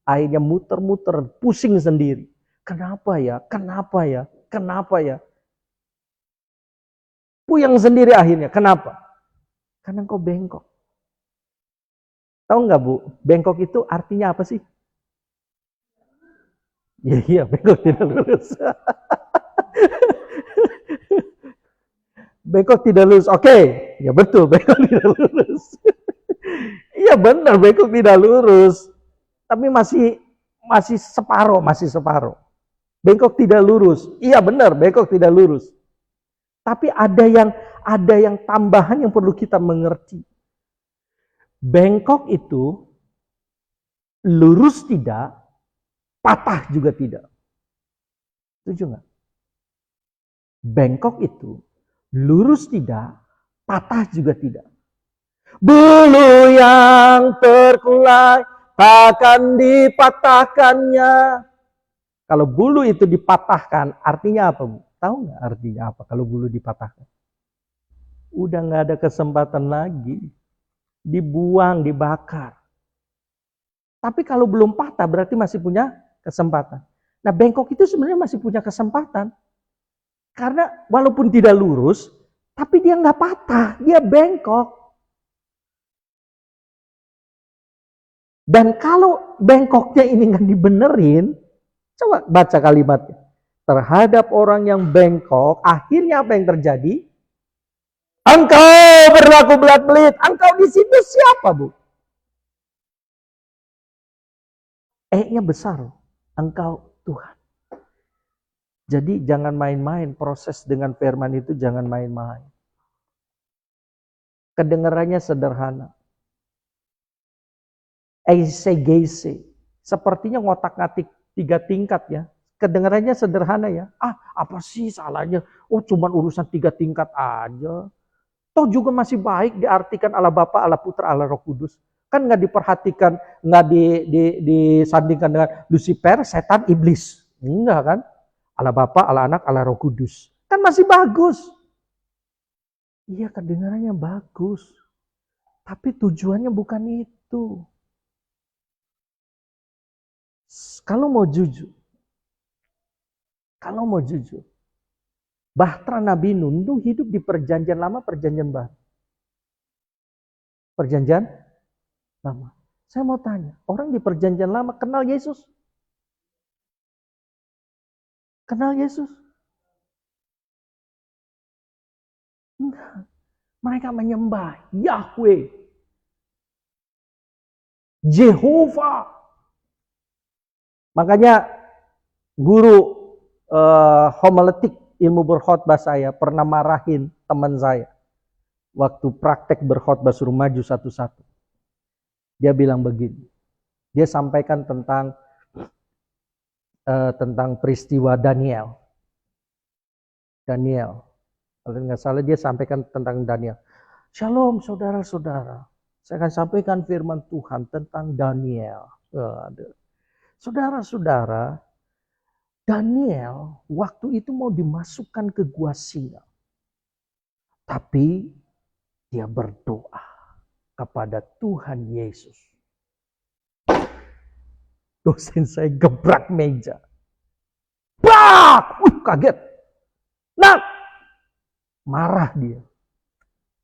Akhirnya muter-muter, pusing sendiri. Kenapa ya? Kenapa ya? Kenapa ya? Puyeng sendiri akhirnya. Kenapa? Karena engkau bengkok. Tahu nggak Bu? Bengkok itu artinya apa sih? Iya, bengkok tidak lurus. Bengkok tidak lurus. Oke, ya betul, bengkok tidak lurus. Iya benar, bengkok tidak lurus. Tapi masih separuh. Bengkok tidak lurus. Iya benar, bengkok tidak lurus. Tapi ada yang tambahan yang perlu kita mengerti. Bengkok itu lurus tidak, patah juga tidak. Setuju nggak? Bengkok itu lurus tidak, patah juga tidak. Bulu yang terkulai takkan dipatahkannya. Kalau bulu itu dipatahkan, artinya apa, Bu? Tahu nggak artinya apa kalau bulu dipatahkan? Udah nggak ada kesempatan lagi. Dibuang, dibakar. Tapi kalau belum patah berarti masih punya kesempatan. Nah, bengkok itu sebenarnya masih punya kesempatan. Karena walaupun tidak lurus, tapi dia nggak patah, dia bengkok. Dan kalau bengkoknya ini nggak dibenerin, coba baca kalimatnya. Terhadap orang yang bengkok, akhirnya apa yang terjadi? Engkau berlaku belat-belit. Engkau di situ siapa, Bu? E-nya besar. Engkau Tuhan. Jadi jangan main-main. Proses dengan firman itu jangan main-main. Kedengarannya sederhana. Eisegese. Sepertinya ngotak-ngatik 3 tingkat ya. Kedengarannya sederhana ya. Apa sih salahnya? Oh cuman urusan 3 tingkat aja. Toh juga masih baik diartikan Allah Bapa, Allah Putra, Allah Roh Kudus. Kan nggak diperhatikan, nggak disandingkan dengan Lucifer, setan, iblis. Enggak kan? Allah Bapa, Allah Anak, Allah Roh Kudus. Kan masih bagus. Iya kedengarannya bagus. Tapi tujuannya bukan itu. Kalau mau jujur. Bahtera Nabi Nuh itu hidup di perjanjian lama, perjanjian baru. Perjanjian lama. Saya mau tanya, orang di perjanjian lama kenal Yesus? Kenal Yesus? Enggak. Mereka menyembah Yahweh, Jehovah. Makanya guru homiletik ilmu berkhotbah saya pernah marahin teman saya waktu praktek berkhotbah suruh maju satu-satu. Dia bilang begini, dia sampaikan tentang peristiwa Daniel. Kalau nggak salah dia sampaikan tentang Daniel. Shalom saudara-saudara, saya akan sampaikan firman Tuhan tentang Daniel. Saudara-saudara, Daniel waktu itu mau dimasukkan ke gua singa. Tapi dia berdoa kepada Tuhan Yesus. Dosen saya gebrak meja. Bak! Kaget. Nah, marah dia.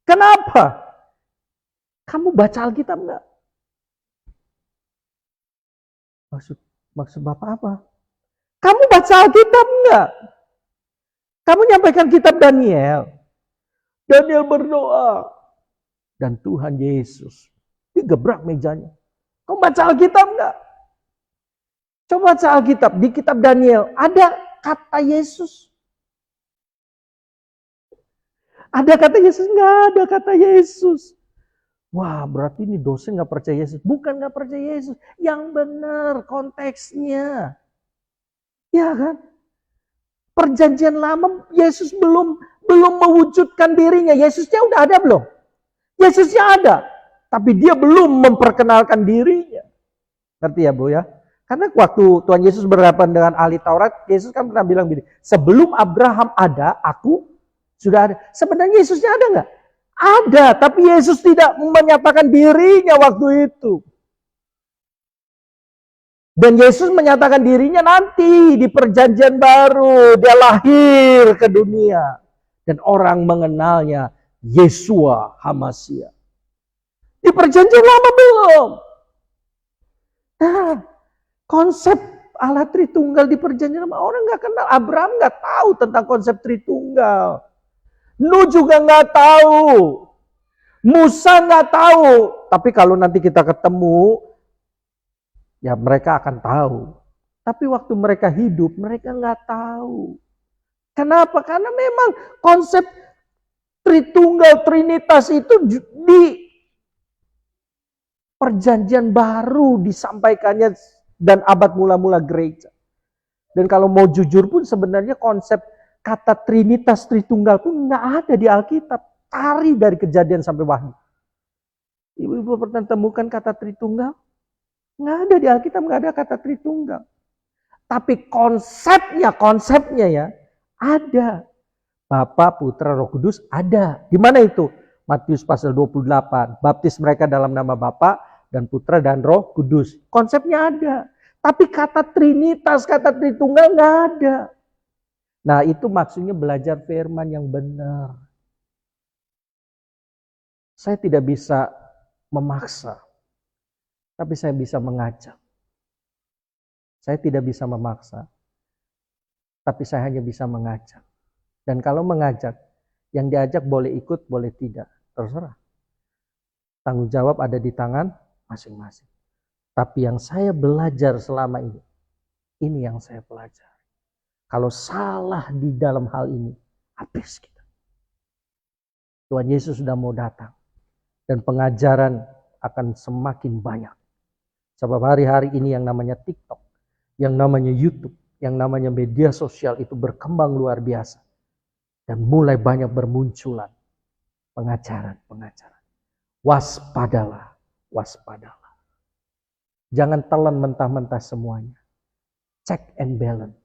Kenapa? Kamu baca Alkitab enggak? Maksud Bapak apa? Kamu baca Alkitab enggak? Kamu nyampaikan kitab Daniel. Daniel berdoa. Dan Tuhan Yesus digebrak mejanya. Kamu baca Alkitab enggak? Coba baca Alkitab. Di kitab Daniel ada kata Yesus. Ada kata Yesus? Enggak ada kata Yesus. Wah, berarti ini dosen gak percaya Yesus. Bukan gak percaya Yesus. Yang benar konteksnya. Ya kan? Perjanjian lama Yesus belum mewujudkan dirinya. Yesusnya udah ada belum? Yesusnya ada. Tapi dia belum memperkenalkan dirinya. Ngerti ya Bu ya? Karena waktu Tuhan Yesus berhadapan dengan ahli Taurat, Yesus kan pernah bilang gini, sebelum Abraham ada, aku sudah ada. Sebenarnya Yesusnya ada nggak? Ada, tapi Yesus tidak menyatakan dirinya waktu itu. Dan Yesus menyatakan dirinya nanti di perjanjian baru. Dia lahir ke dunia. Dan orang mengenalnya Yeshua HaMashiach. Di perjanjian lama belum. Nah, konsep Allah Tritunggal di perjanjian lama orang nggak kenal. Abraham nggak tahu tentang konsep Tritunggal. Nuh juga nggak tahu. Musa nggak tahu. Tapi kalau nanti kita ketemu, ya mereka akan tahu. Tapi waktu mereka hidup, mereka nggak tahu. Kenapa? Karena memang konsep Tritunggal, Trinitas itu di perjanjian baru disampaikannya dan abad mula-mula gereja. Dan kalau mau jujur pun sebenarnya konsep kata Trinitas, Tritunggal pun nggak ada di Alkitab. Tari dari Kejadian sampai Wahyu. Ibu-ibu pernah temukan kata Tritunggal? Nggak ada di Alkitab, nggak ada kata Tritunggal. Tapi konsepnya ya ada. Bapa, Putra, Roh Kudus ada. Di mana itu? Matius pasal 28. Baptis mereka dalam nama Bapa dan Putra dan Roh Kudus. Konsepnya ada. Tapi kata Trinitas, kata Tritunggal nggak ada. Nah itu maksudnya belajar firman yang benar. Saya tidak bisa memaksa. Tapi saya bisa mengajak. Saya tidak bisa memaksa. Tapi saya hanya bisa mengajak. Dan kalau mengajak, yang diajak boleh ikut, boleh tidak. Terserah. Tanggung jawab ada di tangan masing-masing. Tapi yang saya belajar selama ini yang saya pelajari. Kalau salah di dalam hal ini, habis kita. Tuhan Yesus sudah mau datang. Dan pengajaran akan semakin banyak. Sebab hari-hari ini yang namanya TikTok, yang namanya YouTube, yang namanya media sosial itu berkembang luar biasa. Dan mulai banyak bermunculan pengajaran. Waspadalah, waspadalah. Jangan telan mentah-mentah semuanya. Check and balance.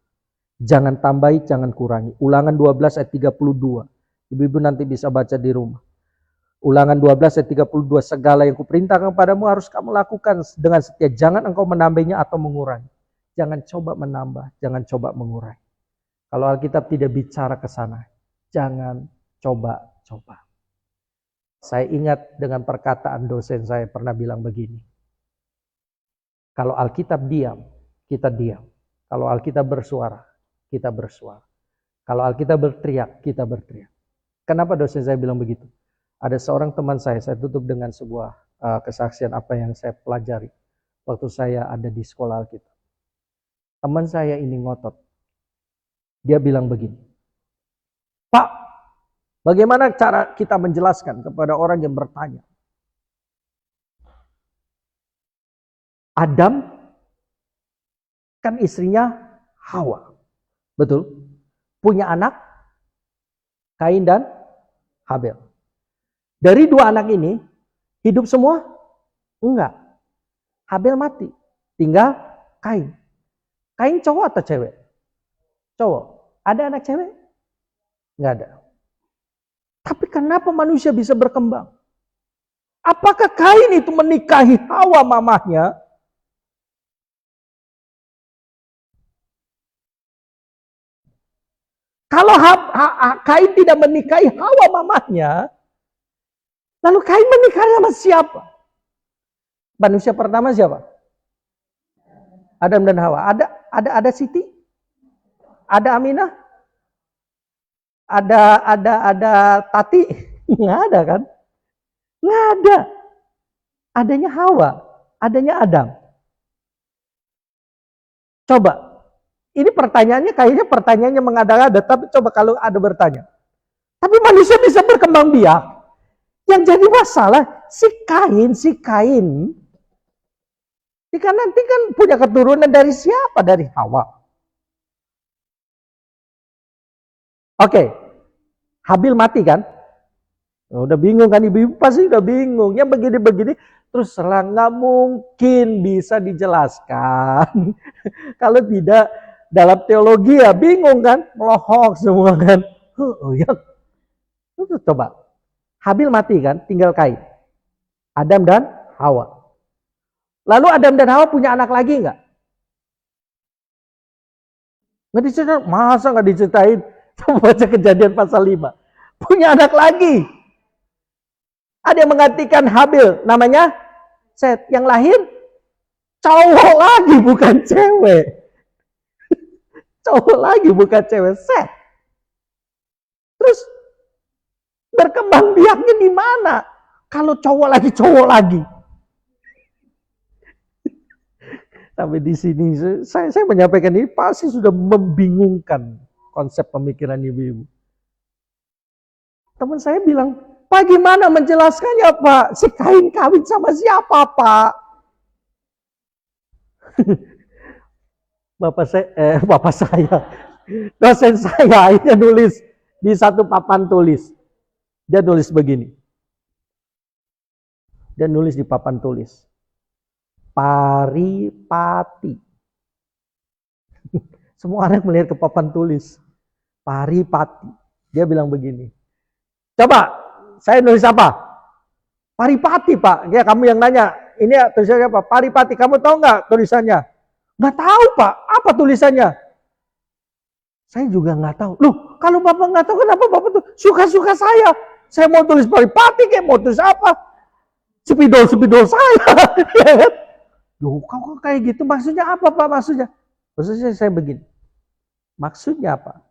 Jangan tambahi, jangan kurangi. Ulangan 12 ayat 32. Ibu-ibu nanti bisa baca di rumah. Ulangan 12 ayat 32. Segala yang kuperintahkan kepadamu harus kamu lakukan dengan setia. Jangan engkau menambahnya atau mengurangi. Jangan coba menambah, jangan coba mengurangi. Kalau Alkitab tidak bicara ke sana, jangan coba-coba. Saya ingat dengan perkataan dosen saya pernah bilang begini. Kalau Alkitab diam, kita diam. Kalau Alkitab bersuara, kita bersuara. Kalau Alkitab berteriak, kita berteriak. Kenapa dosen saya bilang begitu? Ada seorang teman saya tutup dengan sebuah kesaksian apa yang saya pelajari waktu saya ada di sekolah Alkitab. Teman saya ini ngotot. Dia bilang begini, Pak, bagaimana cara kita menjelaskan kepada orang yang bertanya? Adam kan istrinya Hawa. Betul? Punya anak Kain dan Habel. Dari dua anak ini hidup semua? Enggak. Habel mati. Tinggal Kain. Kain cowok atau cewek? Cowok. Ada anak cewek? Enggak ada. Tapi kenapa manusia bisa berkembang? Apakah Kain itu menikahi Hawa mamahnya? Kalau Kain tidak menikahi Hawa mamahnya, Lalu Kain menikah sama siapa? Manusia pertama siapa? Adam dan Hawa. Ada Siti? Ada Aminah? Ada Tati? Nggak ada kan? Nggak ada. Adanya Hawa, adanya Adam. Coba, ini pertanyaannya kayaknya pertanyaannya mengada-ngada, tapi coba kalau ada bertanya. Tapi manusia bisa berkembang biak. Yang jadi masalah si Kain. Jika nanti kan punya keturunan dari siapa? Dari Hawa. Oke, Habil mati kan? Udah bingung kan, ibu-ibu pasti udah bingung. Yang begini-begini, terus serang nggak mungkin bisa dijelaskan. Kalau tidak dalam teologi ya bingung kan, melohok semua kan. Ya. Terus coba, Habil mati kan, tinggal Kain. Adam dan Hawa. Lalu Adam dan Hawa punya anak lagi nggak? Nggak diceritain, masa nggak diceritain? Coba baca Kejadian pasal 5. Punya anak lagi. Ada yang menggantikan Habil, namanya Set. Yang lahir cowok lagi, bukan cewek. Cowok lagi, bukan cewek. Set. Terus berkembang biaknya di mana? Kalau cowok lagi. Sampai di sini saya menyampaikan ini pasti sudah membingungkan konsep pemikiran ibu-ibu. Teman saya bilang, Pak gimana menjelaskannya Pak? Si Kain kawin sama siapa Pak? Bapak saya, dosen saya ini nulis di satu papan tulis. Dia nulis begini. Dia nulis di papan tulis. Paripati. Semua orang melihat ke papan tulis. Paripati. Dia bilang begini. Coba, saya nulis apa? Paripati Pak. Ya kamu yang nanya. Ini tulisannya apa? Paripati. Kamu tahu nggak tulisannya? Nggak tahu Pak. Apa tulisannya? Saya juga nggak tahu. Loh, kalau Bapak nggak tahu kenapa Bapak tuh suka-suka saya. Saya mau tulis Paripati kayak mau tulis apa? Sepidol saya. Loh, kok kayak gitu? Maksudnya apa Pak? Maksudnya saya begini. Maksudnya apa?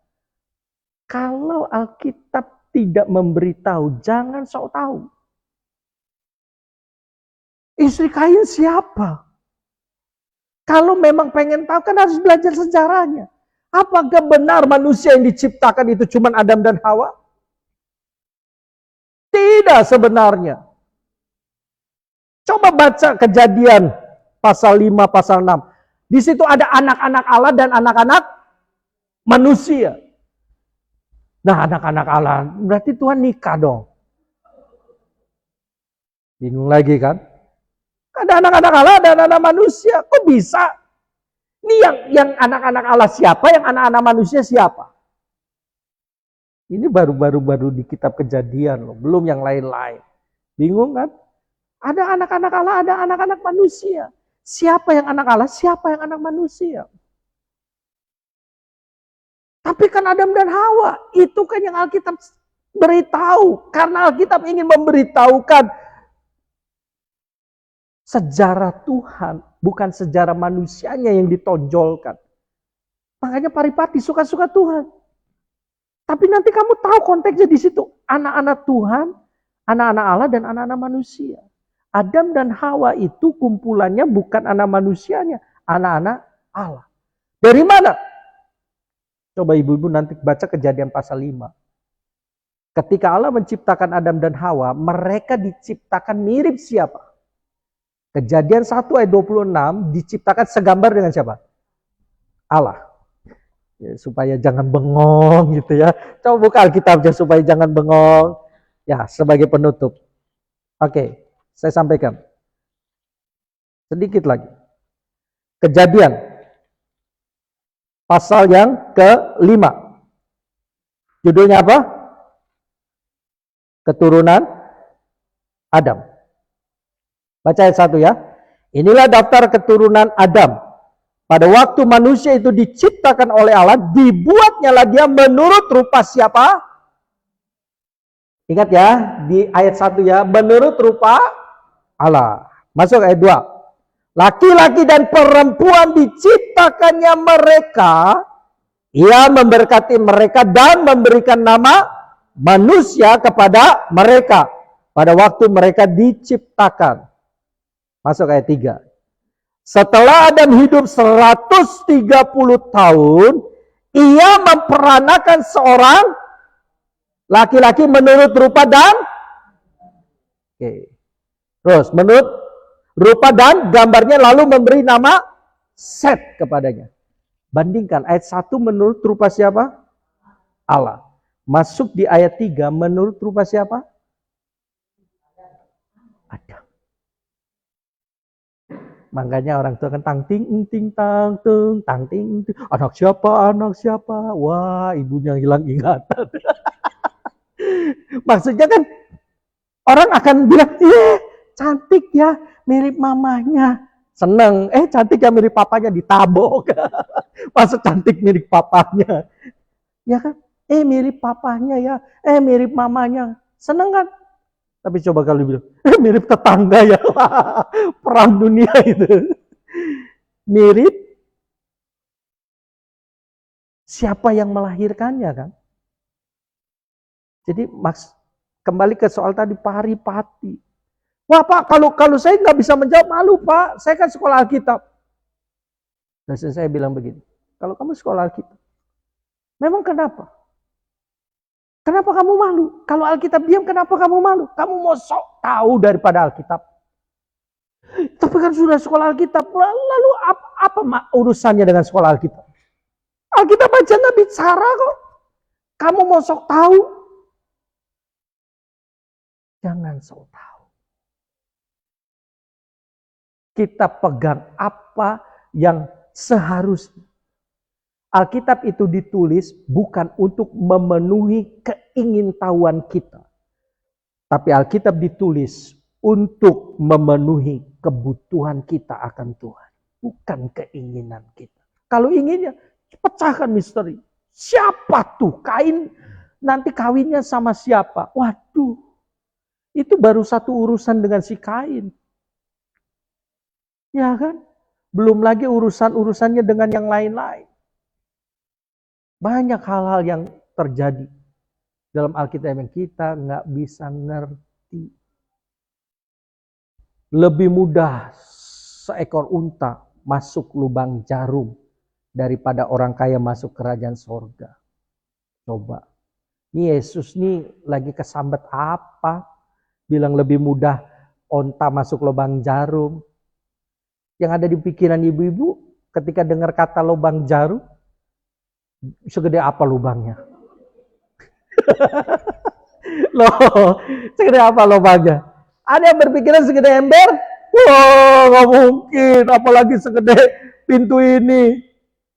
Kalau Alkitab tidak memberitahu, jangan sok tahu. Istri Kain siapa? Kalau memang pengen tahu kan harus belajar sejarahnya. Apakah benar manusia yang diciptakan itu cuma Adam dan Hawa? Tidak sebenarnya. Coba baca Kejadian pasal 5, pasal 6. Di situ ada anak-anak Allah dan anak-anak manusia. Nah, anak-anak Allah, berarti Tuhan nikah dong. Bingung lagi kan? Ada anak-anak Allah, ada anak-anak manusia. Kok bisa? Ini yang anak-anak Allah siapa, yang anak-anak manusia siapa? Ini baru di kitab Kejadian loh, belum yang lain-lain. Bingung kan? Ada anak-anak Allah, ada anak-anak manusia. Siapa yang anak Allah, siapa yang anak manusia? Tapi kan Adam dan Hawa, itu kan yang Alkitab beritahu. Karena Alkitab ingin memberitahukan sejarah Tuhan, bukan sejarah manusianya yang ditonjolkan. Makanya Paripati suka-suka Tuhan. Tapi nanti kamu tahu konteksnya di situ. Anak-anak Tuhan, anak-anak Allah dan anak-anak manusia. Adam dan Hawa itu kumpulannya bukan anak manusianya, anak-anak Allah. Dari mana? Coba ibu-ibu nanti baca Kejadian pasal 5. Ketika Allah menciptakan Adam dan Hawa, mereka diciptakan mirip siapa? Kejadian 1 ayat 26 diciptakan segambar dengan siapa? Allah. Ya, supaya jangan bengong gitu ya. Coba buka Alkitabnya supaya jangan bengong. Ya, sebagai penutup. Oke, saya sampaikan. Sedikit lagi. Kejadian. Pasal yang ke-5. Judulnya apa? Keturunan Adam. Baca ayat 1 ya. Inilah daftar keturunan Adam. Pada waktu manusia itu diciptakan oleh Allah, dibuatnyalah dia menurut rupa siapa? Ingat ya, di ayat 1 ya, menurut rupa Allah. Masuk ayat 2. Laki-laki dan perempuan diciptakannya mereka, ia memberkati mereka dan memberikan nama manusia kepada mereka pada waktu mereka diciptakan. Masuk ayat 3. Setelah Adam hidup 130 tahun, ia memperanakan seorang laki-laki menurut rupa dan terus menurut rupa dan gambarnya, lalu memberi nama Set kepadanya. Bandingkan ayat 1 menurut rupa siapa? Allah. Masuk di ayat 3 menurut rupa siapa? Adam. Makanya orang tua kan tang ting tang tung tang ting. Anak siapa? Anak siapa? Wah, ibunya hilang ingatan. Maksudnya kan orang akan bilang, cantik ya, mirip mamanya. Seneng, cantik ya mirip papanya, ditabok. Masuk cantik mirip papanya. Ya kan? Mirip papanya ya, mirip mamanya. Seneng kan? Tapi coba kalau bilang, mirip tetangga ya. Perang dunia itu. Mirip siapa yang melahirkannya kan? Jadi kembali ke soal tadi paripati. Wah Pak, kalau saya nggak bisa menjawab, malu Pak. Saya kan sekolah Alkitab. Dan saya bilang begini, kalau kamu sekolah Alkitab, memang kenapa? Kenapa kamu malu? Kalau Alkitab diam, kenapa kamu malu? Kamu mau sok tahu daripada Alkitab. Tapi kan sudah sekolah Alkitab, lalu apa urusannya dengan sekolah Alkitab? Alkitab aja nggak bicara kok. Kamu mau sok tahu? Jangan sok tahu. Kita pegang apa yang seharusnya. Alkitab itu ditulis bukan untuk memenuhi keingintahuan kita. Tapi Alkitab ditulis untuk memenuhi kebutuhan kita akan Tuhan. Bukan keinginan kita. Kalau inginnya, pecahkan misteri. Siapa tuh Kain nanti kawinnya sama siapa? Waduh, itu baru satu urusan dengan si Kain. Ya kan? Belum lagi urusan-urusannya dengan yang lain-lain. Banyak hal-hal yang terjadi dalam Alkitab yang kita nggak bisa ngerti. Lebih mudah seekor unta masuk lubang jarum daripada orang kaya masuk kerajaan sorga. Coba. Ini Yesus nih lagi kesambet apa? Bilang lebih mudah unta masuk lubang jarum. Yang ada di pikiran ibu-ibu ketika dengar kata lubang jarum, segede apa lubangnya? Loh, segede apa lubangnya? Ada yang berpikiran segede ember? Wah, nggak mungkin. Apalagi segede pintu ini.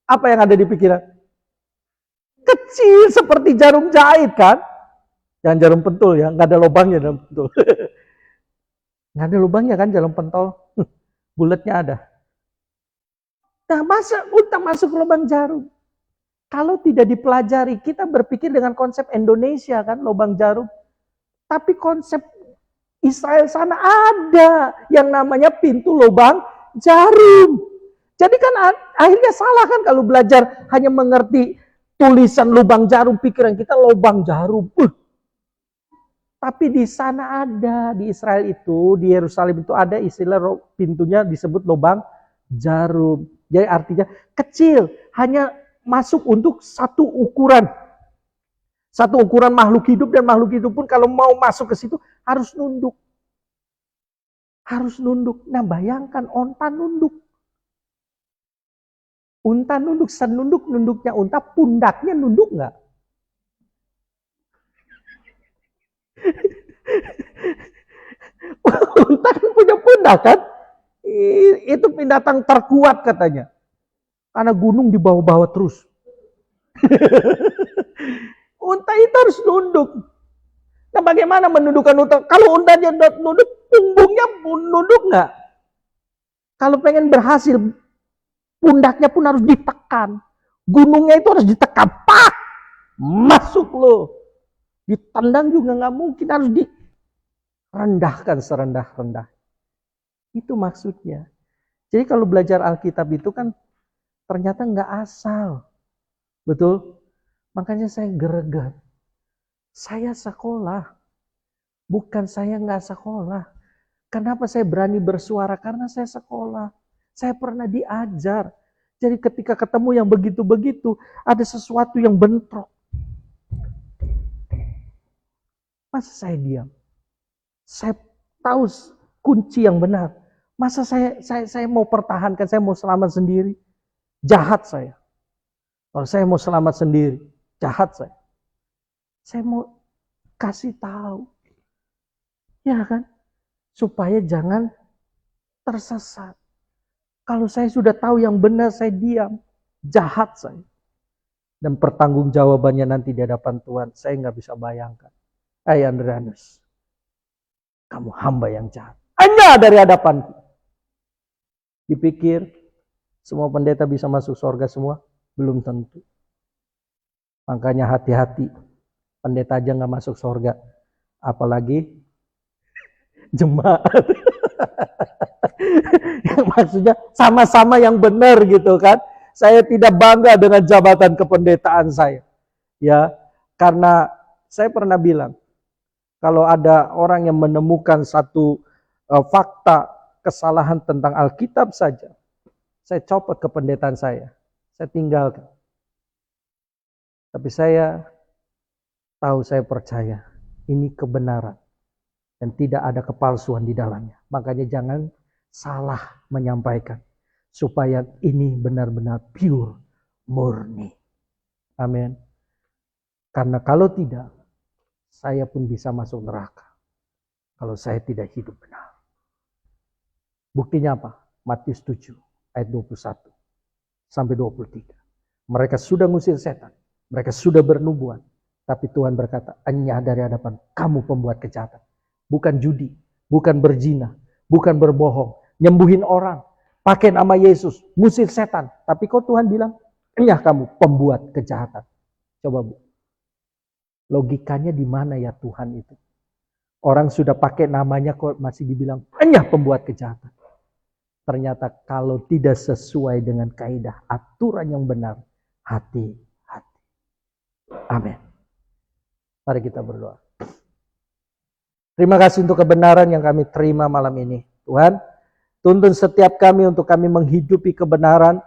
Apa yang ada di pikiran? Kecil seperti jarum jahit kan? Jangan jarum pentul ya, nggak ada lubangnya jarum pentul. Nggak ada lubangnya kan jarum pentol? Bulatnya ada. Nah, masa unta masuk lubang jarum? Kalau tidak dipelajari, kita berpikir dengan konsep Indonesia kan, lubang jarum. Tapi konsep Israel sana ada yang namanya pintu lubang jarum. Jadi kan akhirnya salah kan kalau belajar hanya mengerti tulisan lubang jarum, pikiran kita lubang jarum. Tapi di sana ada, di Israel itu, di Yerusalem itu ada istilah pintunya disebut lubang jarum. Jadi artinya kecil, hanya masuk untuk satu ukuran. Satu ukuran makhluk hidup, dan makhluk hidup pun kalau mau masuk ke situ harus nunduk. Harus nunduk. Nah bayangkan onta nunduk. Unta nunduk, senunduk-nunduknya unta, pundaknya nunduk nggak? Unta kan punya pundak kan? Itu binatang terkuat katanya. Karena gunung di bawah-bawah terus. Unta itu harus nunduk. Nah bagaimana menundukkan unta? Kalau untanya nunduk, punggungnya nunduk nggak? Kalau pengen berhasil, pundaknya pun harus ditekan. Gunungnya itu harus ditekan. Pak! Masuk lo. Ditendang juga nggak mungkin, harus direndahkan serendah-rendah. Itu maksudnya. Jadi kalau belajar Alkitab itu kan ternyata nggak asal. Betul? Makanya saya greget. Saya sekolah. Bukan saya nggak sekolah. Kenapa saya berani bersuara? Karena saya sekolah. Saya pernah diajar. Jadi ketika ketemu yang begitu-begitu, ada sesuatu yang bentrok. Masa saya diam? Saya tahu kunci yang benar. Masa saya mau pertahankan, saya mau selamat sendiri? Jahat saya. Kalau saya mau selamat sendiri, jahat saya. Saya mau kasih tahu. Ya kan? Supaya jangan tersesat. Kalau saya sudah tahu yang benar, saya diam. Jahat saya. Dan pertanggungjawabannya nanti di hadapan Tuhan, saya nggak bisa bayangkan. Hai Andreas, kamu hamba yang jahat. Hanya dari hadapanku. Dipikir semua pendeta bisa masuk surga semua? Belum tentu. Makanya hati-hati. Pendeta aja nggak masuk surga. Apalagi jemaat. Maksudnya sama-sama yang benar gitu kan. Saya tidak bangga dengan jabatan kependetaan saya. Ya, karena saya pernah bilang, kalau ada orang yang menemukan satu fakta kesalahan tentang Alkitab saja, saya copot kependetaan saya tinggalkan. Tapi saya tahu, saya percaya ini kebenaran dan tidak ada kepalsuan di dalamnya. Makanya jangan salah menyampaikan, supaya ini benar-benar pure, murni. Amin. Karena kalau tidak, saya pun bisa masuk neraka kalau saya tidak hidup benar. Buktinya apa? Matius 7 ayat 21 sampai 23. Mereka sudah ngusir setan, mereka sudah bernubuat, tapi Tuhan berkata, "Enyah dari hadapan kamu pembuat kejahatan." Bukan judi, bukan berzina, bukan berbohong, nyembuhin orang, pakai nama Yesus, ngusir setan. Tapi kok Tuhan bilang, "Enyah kamu pembuat kejahatan." Coba Bu, logikanya di mana ya Tuhan itu? Orang sudah pakai namanya kok masih dibilang, "Enyah pembuat kejahatan." Ternyata kalau tidak sesuai dengan kaidah aturan yang benar, hati-hati. Amin. Mari kita berdoa. Terima kasih untuk kebenaran yang kami terima malam ini. Tuhan, tuntun setiap kami untuk kami menghidupi kebenaran,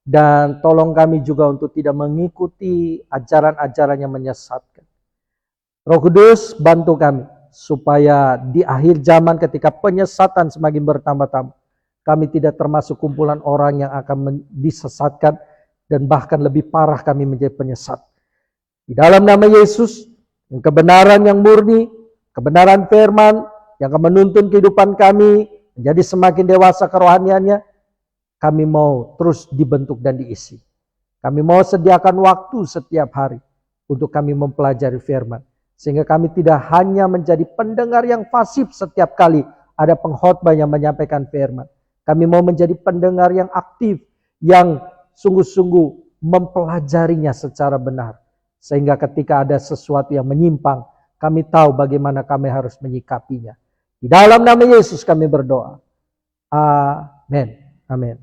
dan tolong kami juga untuk tidak mengikuti ajaran-ajaran yang menyesatkan. Roh Kudus, bantu kami supaya di akhir zaman ketika penyesatan semakin bertambah-tambah, kami tidak termasuk kumpulan orang yang akan disesatkan dan bahkan lebih parah kami menjadi penyesat. Di dalam nama Yesus, yang kebenaran yang murni, kebenaran firman yang akan menuntun kehidupan kami menjadi semakin dewasa kerohaniannya, kami mau terus dibentuk dan diisi. Kami mau sediakan waktu setiap hari untuk kami mempelajari firman, sehingga kami tidak hanya menjadi pendengar yang pasif setiap kali ada pengkhotbah yang menyampaikan firman. Kami mau menjadi pendengar yang aktif, yang sungguh-sungguh mempelajarinya secara benar. Sehingga ketika ada sesuatu yang menyimpang, kami tahu bagaimana kami harus menyikapinya. Di dalam nama Yesus kami berdoa. Amin. Amin.